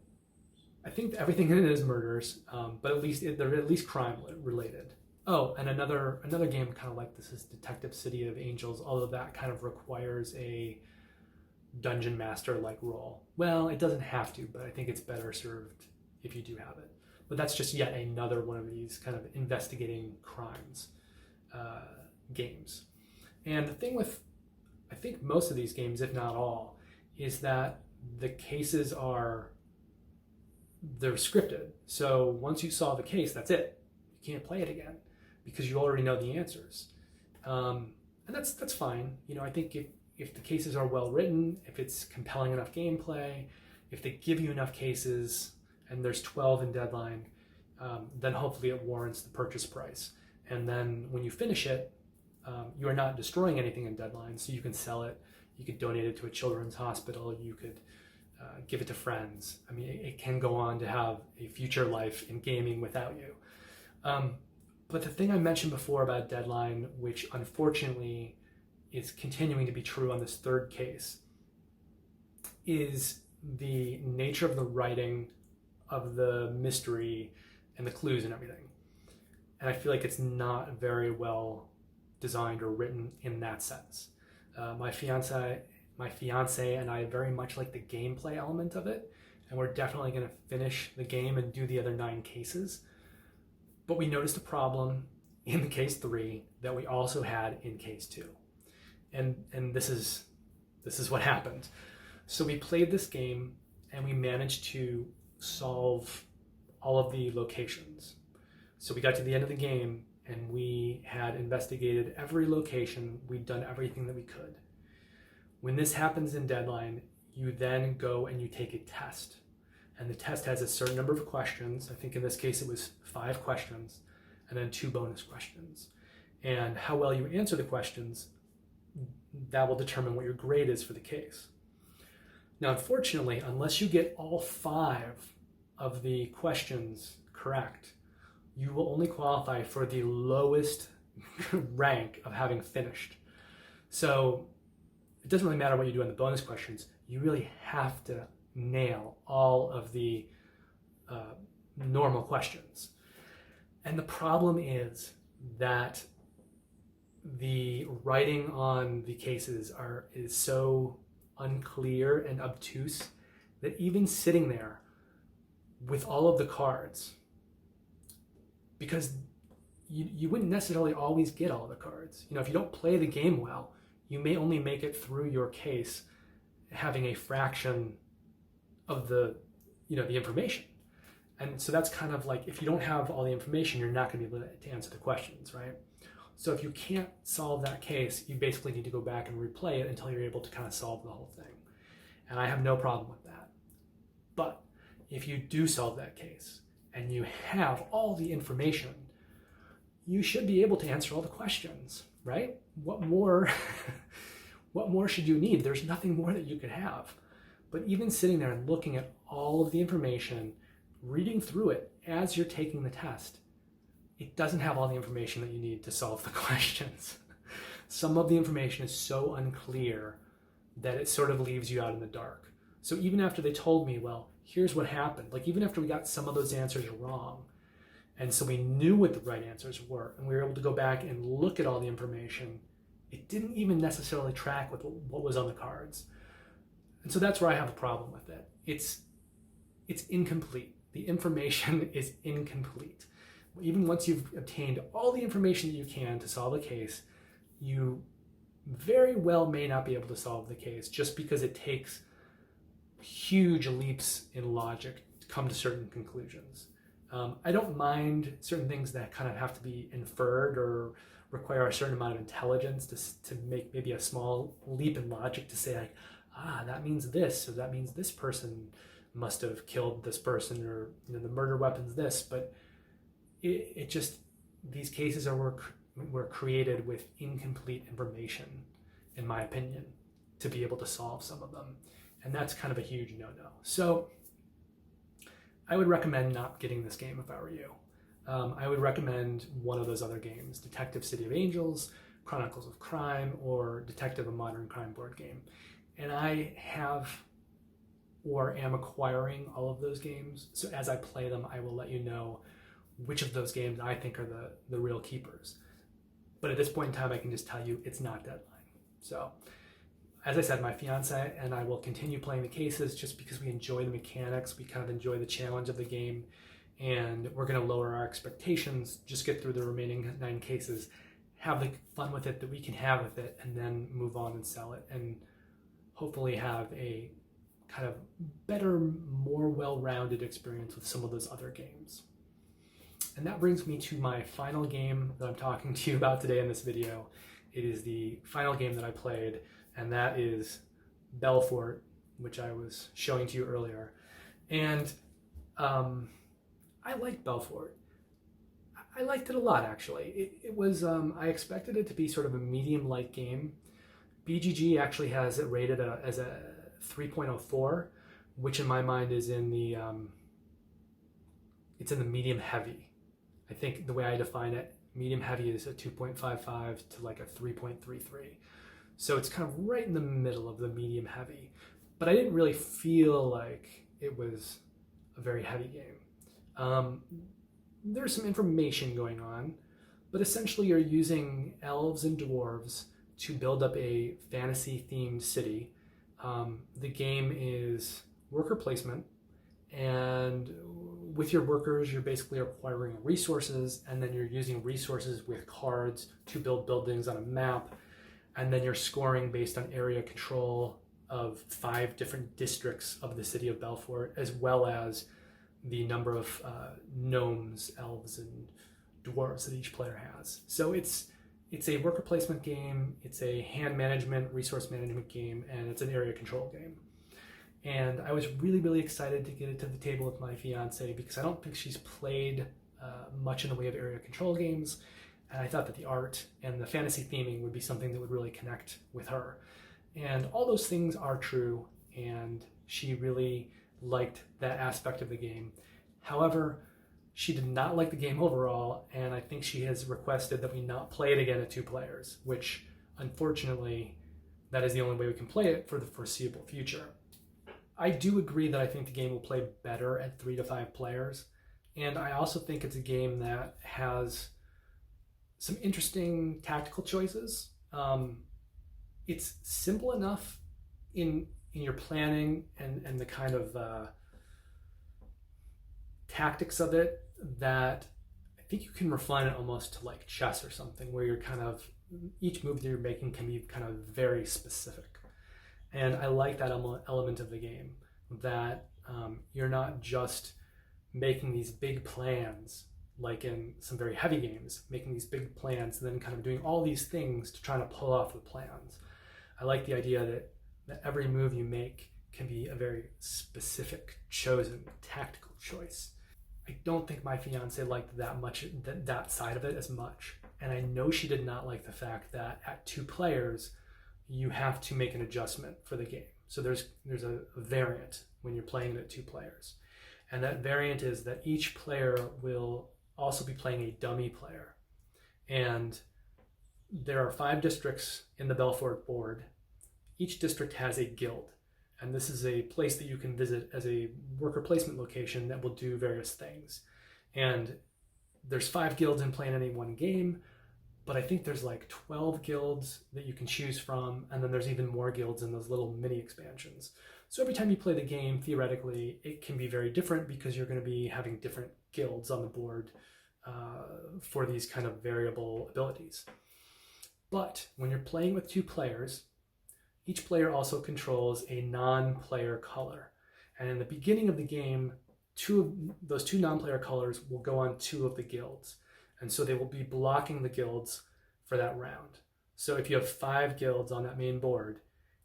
I think everything in it is murders, but at least they're at least crime related. Oh, and another game kind of like this is Detective City of Angels, although that kind of requires a dungeon master like role. Well, it doesn't have to, but I think it's better served if you do have it. But that's just yet another one of these kind of investigating crimes games. And the thing with, I think most of these games, if not all, is that the cases they're scripted. So once you solve a case, that's it. You can't play it again because you already know the answers. And that's fine. I think if the cases are well written, if it's compelling enough gameplay, if they give you enough cases, and there's 12 in Deadline, then hopefully it warrants the purchase price. And then when you finish it, you are not destroying anything in Deadline, so you can sell it, you could donate it to a children's hospital, you could give it to friends. I mean, it can go on to have a future life in gaming without you. But the thing I mentioned before about Deadline, which unfortunately is continuing to be true on this third case, is the nature of the writing of the mystery and the clues and everything. And I feel like it's not very well designed or written in that sense. My fiance and I very much like the gameplay element of it, and we're definitely going to finish the game and do the other 9 cases. But we noticed a problem in the case 3 that we also had in case 2. And this is what happened. So we played this game and we managed to solve all of the locations. So we got to the end of the game and we had investigated every location. We'd done everything that we could. When this happens in Deadline, you then go and you take a test. And the test has a certain number of questions. I think in this case it was 5 questions and then 2 bonus questions. And how well you answer the questions, that will determine what your grade is for the case. Now, unfortunately, unless you get all 5 of the questions correct, you will only qualify for the lowest rank of having finished. So it doesn't really matter what you do on the bonus questions. You really have to nail all of the normal questions. And the problem is that the writing on the cases is so unclear and obtuse that even sitting there with all of the cards, because you wouldn't necessarily always get all the cards. You know, if you don't play the game well, you may only make it through your case having a fraction of the information. And so that's kind of like, if you don't have all the information, you're not going to be able to answer the questions, right? So if you can't solve that case, you basically need to go back and replay it until you're able to kind of solve the whole thing. And I have no problem with that. But if you do solve that case and you have all the information, you should be able to answer all the questions, right? What more, what more should you need? There's nothing more that you could have. But even sitting there and looking at all of the information, reading through it as you're taking the test, it doesn't have all the information that you need to solve the questions. Some of the information is so unclear that it sort of leaves you out in the dark. So even after they told me, well, here's what happened, like even after we got some of those answers wrong, and so we knew what the right answers were, and we were able to go back and look at all the information, it didn't even necessarily track with what was on the cards. And so that's where I have a problem with it. It's incomplete. The information is incomplete. Even once you've obtained all the information that you can to solve a case, you very well may not be able to solve the case just because it takes huge leaps in logic to come to certain conclusions. I don't mind certain things that kind of have to be inferred or require a certain amount of intelligence to make maybe a small leap in logic to say, like, that means this, so that means this person must have killed this person, or the murder weapon's this. But it just, these cases were created with incomplete information, in my opinion, to be able to solve some of them. And that's kind of a huge no-no. So I would recommend not getting this game if I were you. I would recommend one of those other games, Detective City of Angels, Chronicles of Crime, or Detective: A Modern Crime board game. And I have or am acquiring all of those games. So as I play them, I will let you know which of those games I think are the real keepers. But at this point in time, I can just tell you it's not Deadline. So as I said, my fiance and I will continue playing the cases just because we enjoy the mechanics. We kind of enjoy the challenge of the game, and we're going to lower our expectations, just get through the remaining 9 cases, have the fun with it that we can have with it, and then move on and sell it, and hopefully have a kind of better, more well-rounded experience with some of those other games. And that brings me to my final game that I'm talking to you about today in this video. It is the final game that I played, and that is Belfort, which I was showing to you earlier. And I liked Belfort. I liked it a lot, actually. It was, I expected it to be sort of a medium-light game. BGG actually has it rated as a 3.04, which in my mind is in the, it's in the medium-heavy. I think the way I define it, medium-heavy is a 2.55 to like a 3.33. So it's kind of right in the middle of the medium-heavy. But I didn't really feel like it was a very heavy game. There's some information going on, but essentially you're using elves and dwarves to build up a fantasy-themed city. The game is worker placement, and with your workers, you're basically acquiring resources, and then you're using resources with cards to build buildings on a map, and then you're scoring based on area control of 5 different districts of the city of Belfort, as well as the number of gnomes, elves, and dwarves that each player has. So it's a worker placement game, it's a hand management, resource management game, and it's an area control game. And I was really, really excited to get it to the table with my fiance because I don't think she's played much in the way of area control games. And I thought that the art and the fantasy theming would be something that would really connect with her. And all those things are true, and she really liked that aspect of the game. However, she did not like the game overall, and I think she has requested that we not play it again at 2 players, which unfortunately, that is the only way we can play it for the foreseeable future. I do agree that I think the game will play better at 3 to 5 players. And I also think it's a game that has some interesting tactical choices. It's simple enough in your planning and the kind of tactics of it that I think you can refine it almost to like chess or something, where you're kind of, each move that you're making can be kind of very specific. And I like that element of the game, that you're not just making these big plans like in some very heavy games, making these big plans and then kind of doing all these things to try to pull off the plans. I like the idea that every move you make can be a very specific, chosen, tactical choice. I don't think my fiance liked that side of it as much. And I know she did not like the fact that at 2 players, you have to make an adjustment for the game. So there's a variant when you're playing it at 2 players. And that variant is that each player will also be playing a dummy player. And there are 5 districts in the Belfort board. Each district has a guild. And this is a place that you can visit as a worker placement location that will do various things. And there's 5 guilds in play in any one game, but I think there's like 12 guilds that you can choose from, and then there's even more guilds in those little mini expansions. So every time you play the game, theoretically, it can be very different because you're going to be having different guilds on the board for these kind of variable abilities. But when you're playing with 2 players, each player also controls a non-player color. And in the beginning of the game, those 2 non-player colors will go on 2 of the guilds. And so they will be blocking the guilds for that round. So if you have 5 guilds on that main board,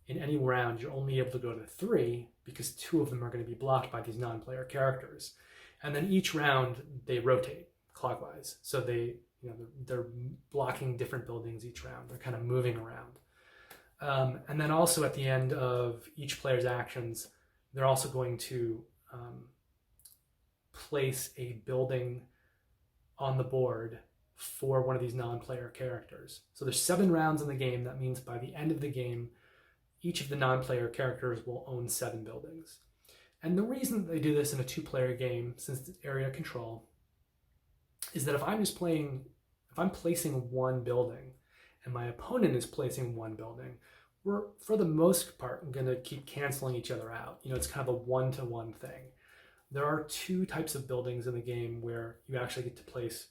in any round, you're only able to go to 3 because 2 of them are going to be blocked by these non-player characters. And then each round, they rotate clockwise. So they're blocking different buildings each round. They're kind of moving around. And then also at the end of each player's actions, they're also going to place a building on the board for one of these non-player characters. So there's 7 rounds in the game. That means by the end of the game, each of the non-player characters will own 7 buildings. And the reason that they do this in a 2-player game, since it's area control, is that if I'm placing 1 building and my opponent is placing 1 building, we're, for the most part, going to keep canceling each other out. It's kind of a 1-to-1 thing. There are 2 types of buildings in the game where you actually get to place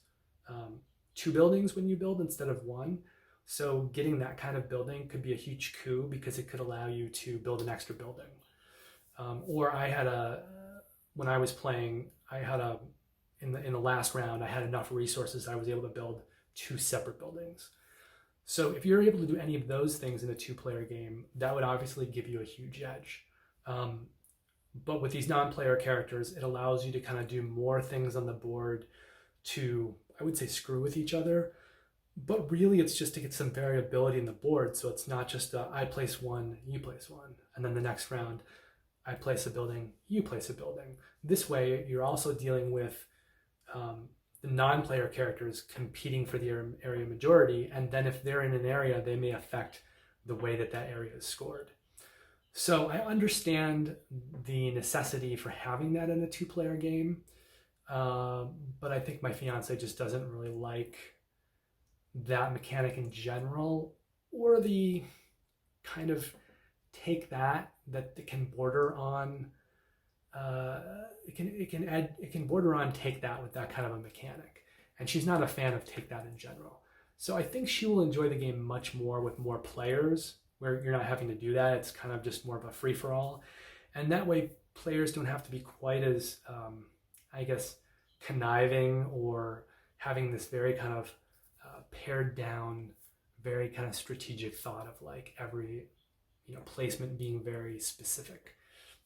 2 buildings when you build instead of 1. So getting that kind of building could be a huge coup because it could allow you to build an extra building. Or when I was playing, in the last round, I had enough resources I was able to build 2 separate buildings. So if you're able to do any of those things in a 2-player game, that would obviously give you a huge edge. But with these non-player characters, it allows you to kind of do more things on the board to, I would say, screw with each other. But really, it's just to get some variability in the board. So it's not just I place 1, you place 1. And then the next round, I place a building, you place a building. This way, you're also dealing with the non-player characters competing for the area majority. And then if they're in an area, they may affect the way that area is scored. So I understand the necessity for having that in a 2-player game. But I think my fiance just doesn't really like that mechanic in general, or the kind of take that it can border on it can border on take that with that kind of a mechanic, and she's not a fan of take that in general. So I think she will enjoy the game much more with more players, where you're not having to do that. It's kind of just more of a free-for-all, and that way players don't have to be quite as I guess conniving or having this very kind of pared down, very kind of strategic thought of like every placement being very specific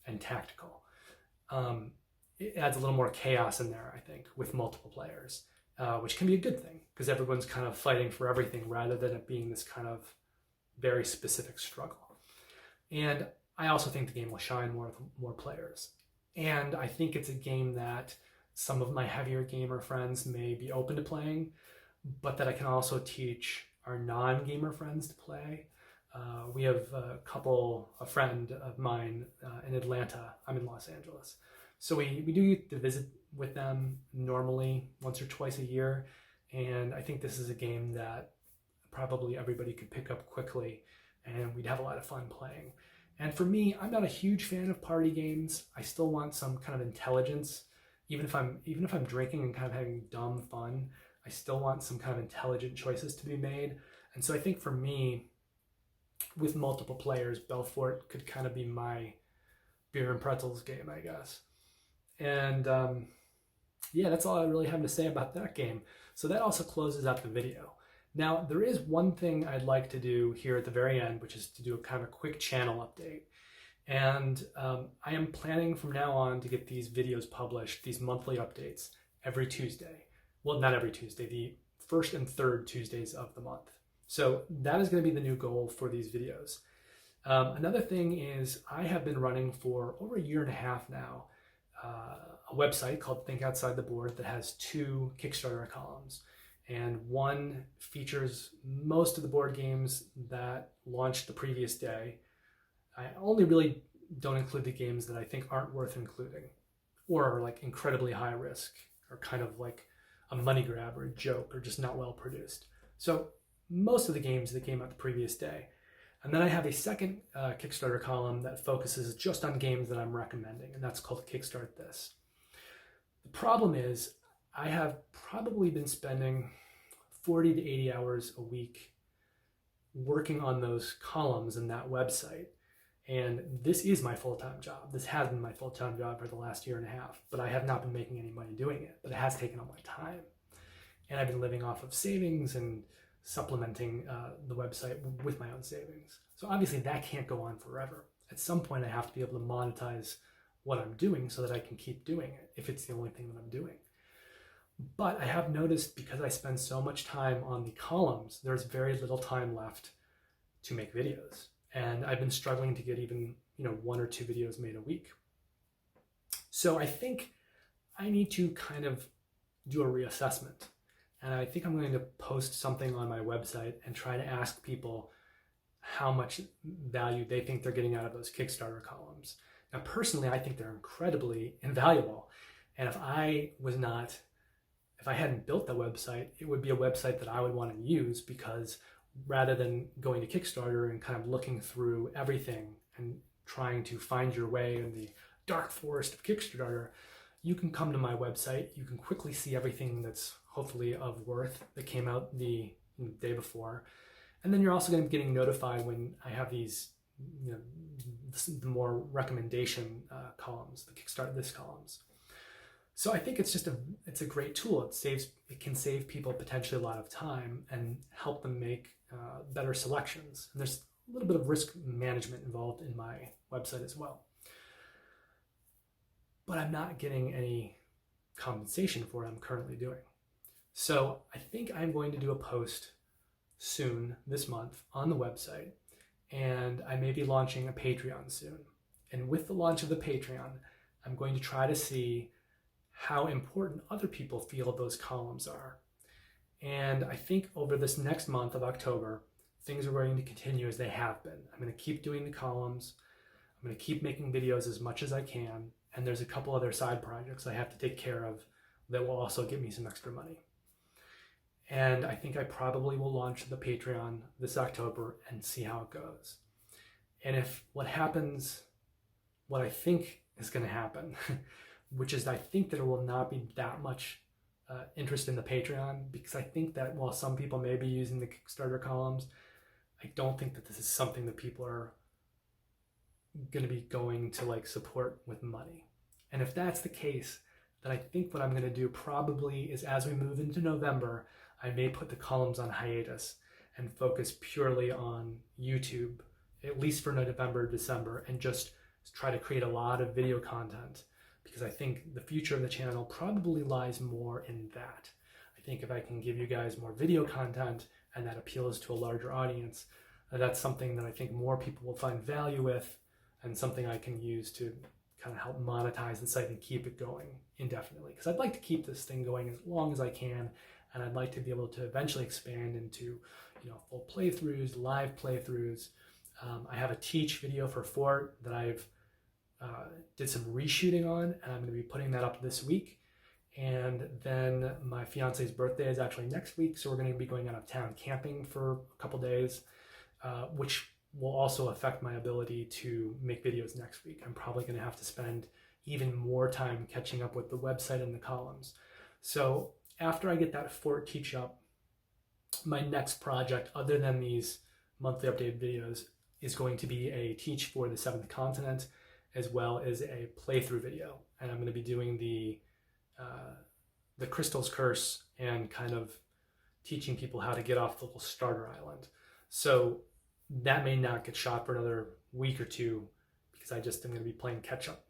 and tactical. It adds a little more chaos in there, I think, with multiple players, which can be a good thing because everyone's kind of fighting for everything rather than it being this kind of very specific struggle. And I also think the game will shine more with more players. And I think it's a game that some of my heavier gamer friends may be open to playing, but that I can also teach our non-gamer friends to play. We have a friend of mine in Atlanta. I'm in Los Angeles. So we do get to visit with them normally once or twice a year. And I think this is a game that probably everybody could pick up quickly and we'd have a lot of fun playing. And for me, I'm not a huge fan of party games. I still want some kind of intelligence. Even if I'm drinking and kind of having dumb fun, I still want some kind of intelligent choices to be made. And so I think for me, with multiple players, Belfort could kind of be my beer and pretzels game, I guess. And yeah, that's all I really have to say about that game. So that also closes out the video. Now, there is one thing I'd like to do here at the very end, which is to do a kind of a quick channel update. And I am planning from now on to get these videos published, these monthly updates, every Tuesday. Well, not every Tuesday, the first and third Tuesdays of the month. So that is going to be the new goal for these videos. Another thing is I have been running for over a year and a half now a website called Think Outside the Board that has 2 Kickstarter columns. And one features most of the board games that launched the previous day. I only really don't include the games that I think aren't worth including or are like incredibly high risk or kind of like a money grab or a joke or just not well produced. So most of the games that came out the previous day. And then I have a second Kickstarter column that focuses just on games that I'm recommending, and that's called Kickstart This. The problem is I have probably been spending 40 to 80 hours a week working on those columns in that website. And this is my full-time job. This has been my full-time job for the last year and a half, but I have not been making any money doing it, but it has taken all my time. And I've been living off of savings and supplementing the website with my own savings. So obviously that can't go on forever. At some point I have to be able to monetize what I'm doing so that I can keep doing it if it's the only thing that I'm doing. But I have noticed because I spend so much time on the columns, there's very little time left to make videos. And I've been struggling to get even 1 or 2 videos made a week. So I think I need to kind of do a reassessment. And I think I'm going to post something on my website and try to ask people how much value they think they're getting out of those Kickstarter columns. Now, personally, I think they're incredibly invaluable. And if I hadn't built that website, it would be a website that I would want to use, because rather than going to Kickstarter and kind of looking through everything and trying to find your way in the dark forest of Kickstarter, you can come to my website. You can quickly see everything that's hopefully of worth that came out the day before. And then you're also going to be getting notified when I have these, the more recommendation columns, the Kickstart This columns. So I think it's a great tool. It can save people potentially a lot of time and help them make better selections. And there's a little bit of risk management involved in my website as well. But I'm not getting any compensation for what I'm currently doing. So I think I'm going to do a post soon this month on the website, and I may be launching a Patreon soon. And with the launch of the Patreon, I'm going to try to see how important other people feel those columns are. And I think over this next month of October, things are going to continue as they have been. I'm going to keep doing the columns. I'm going to keep making videos as much as I can. And there's a couple other side projects I have to take care of that will also get me some extra money. And I think I probably will launch the Patreon this October and see how it goes. And if what happens, what I think is going to happen, which is I think there will not be that much interest in the Patreon, because I think that while some people may be using the Kickstarter columns, I don't think that this is something that people are going to be going to support with money. And if that's the case, then I think what I'm going to do probably is, as we move into November, I may put the columns on hiatus and focus purely on YouTube, at least for November, December, and just try to create a lot of video content, because I think the future of the channel probably lies more in that. I think if I can give you guys more video content and that appeals to a larger audience, that's something that I think more people will find value with, and something I can use to kind of help monetize the site and keep it going indefinitely. Because I'd like to keep this thing going as long as I can, and I'd like to be able to eventually expand into, full playthroughs, live playthroughs. I have a teach video for Fort that I've did some reshooting on, and I'm going to be putting that up this week. And then my fiance's birthday is actually next week, so we're going to be going out of town camping for a couple days, which will also affect my ability to make videos next week. I'm probably going to have to spend even more time catching up with the website and the columns. So after I get that Fort teach up, my next project, other than these monthly updated videos, is going to be a teach for the Seventh Continent, as well as a playthrough video. And I'm going to be doing the Crystal's Curse and kind of teaching people how to get off the little starter island. So that may not get shot for another week or two, because I just am going to be playing catch up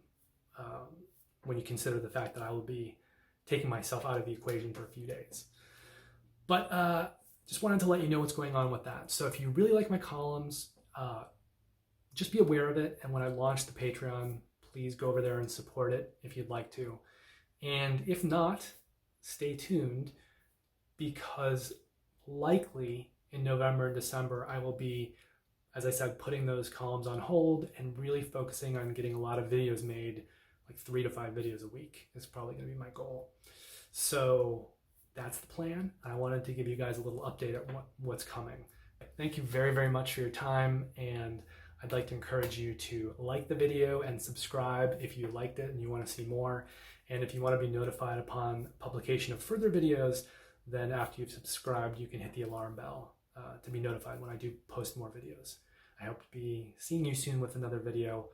when you consider the fact that I will be taking myself out of the equation for a few days. But just wanted to let you know what's going on with that. So if you really like my columns, just be aware of it. And when I launch the Patreon, please go over there and support it if you'd like to. And if not, stay tuned, because likely in November and December, I will be, as I said, putting those columns on hold and really focusing on getting a lot of videos made, like 3 to 5 videos a week is probably going to be my goal. So that's the plan. I wanted to give you guys a little update at what's coming. Thank you very, very much for your time, and I'd like to encourage you to like the video and subscribe if you liked it and you want to see more. And if you want to be notified upon publication of further videos, then after you've subscribed, you can hit the alarm bell to be notified when I do post more videos. I hope to be seeing you soon with another video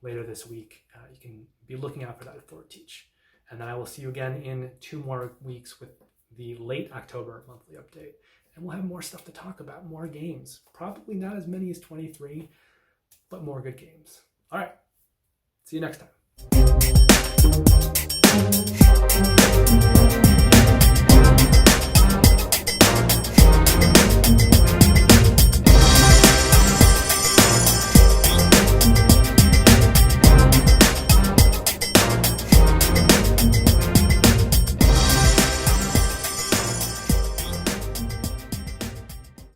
later this week. You can be looking out for that Fort Teach. And then I will see you again in 2 more weeks with the late October monthly update. And we'll have more stuff to talk about, more games. Probably not as many as 23, but more good games. All right, see you next time.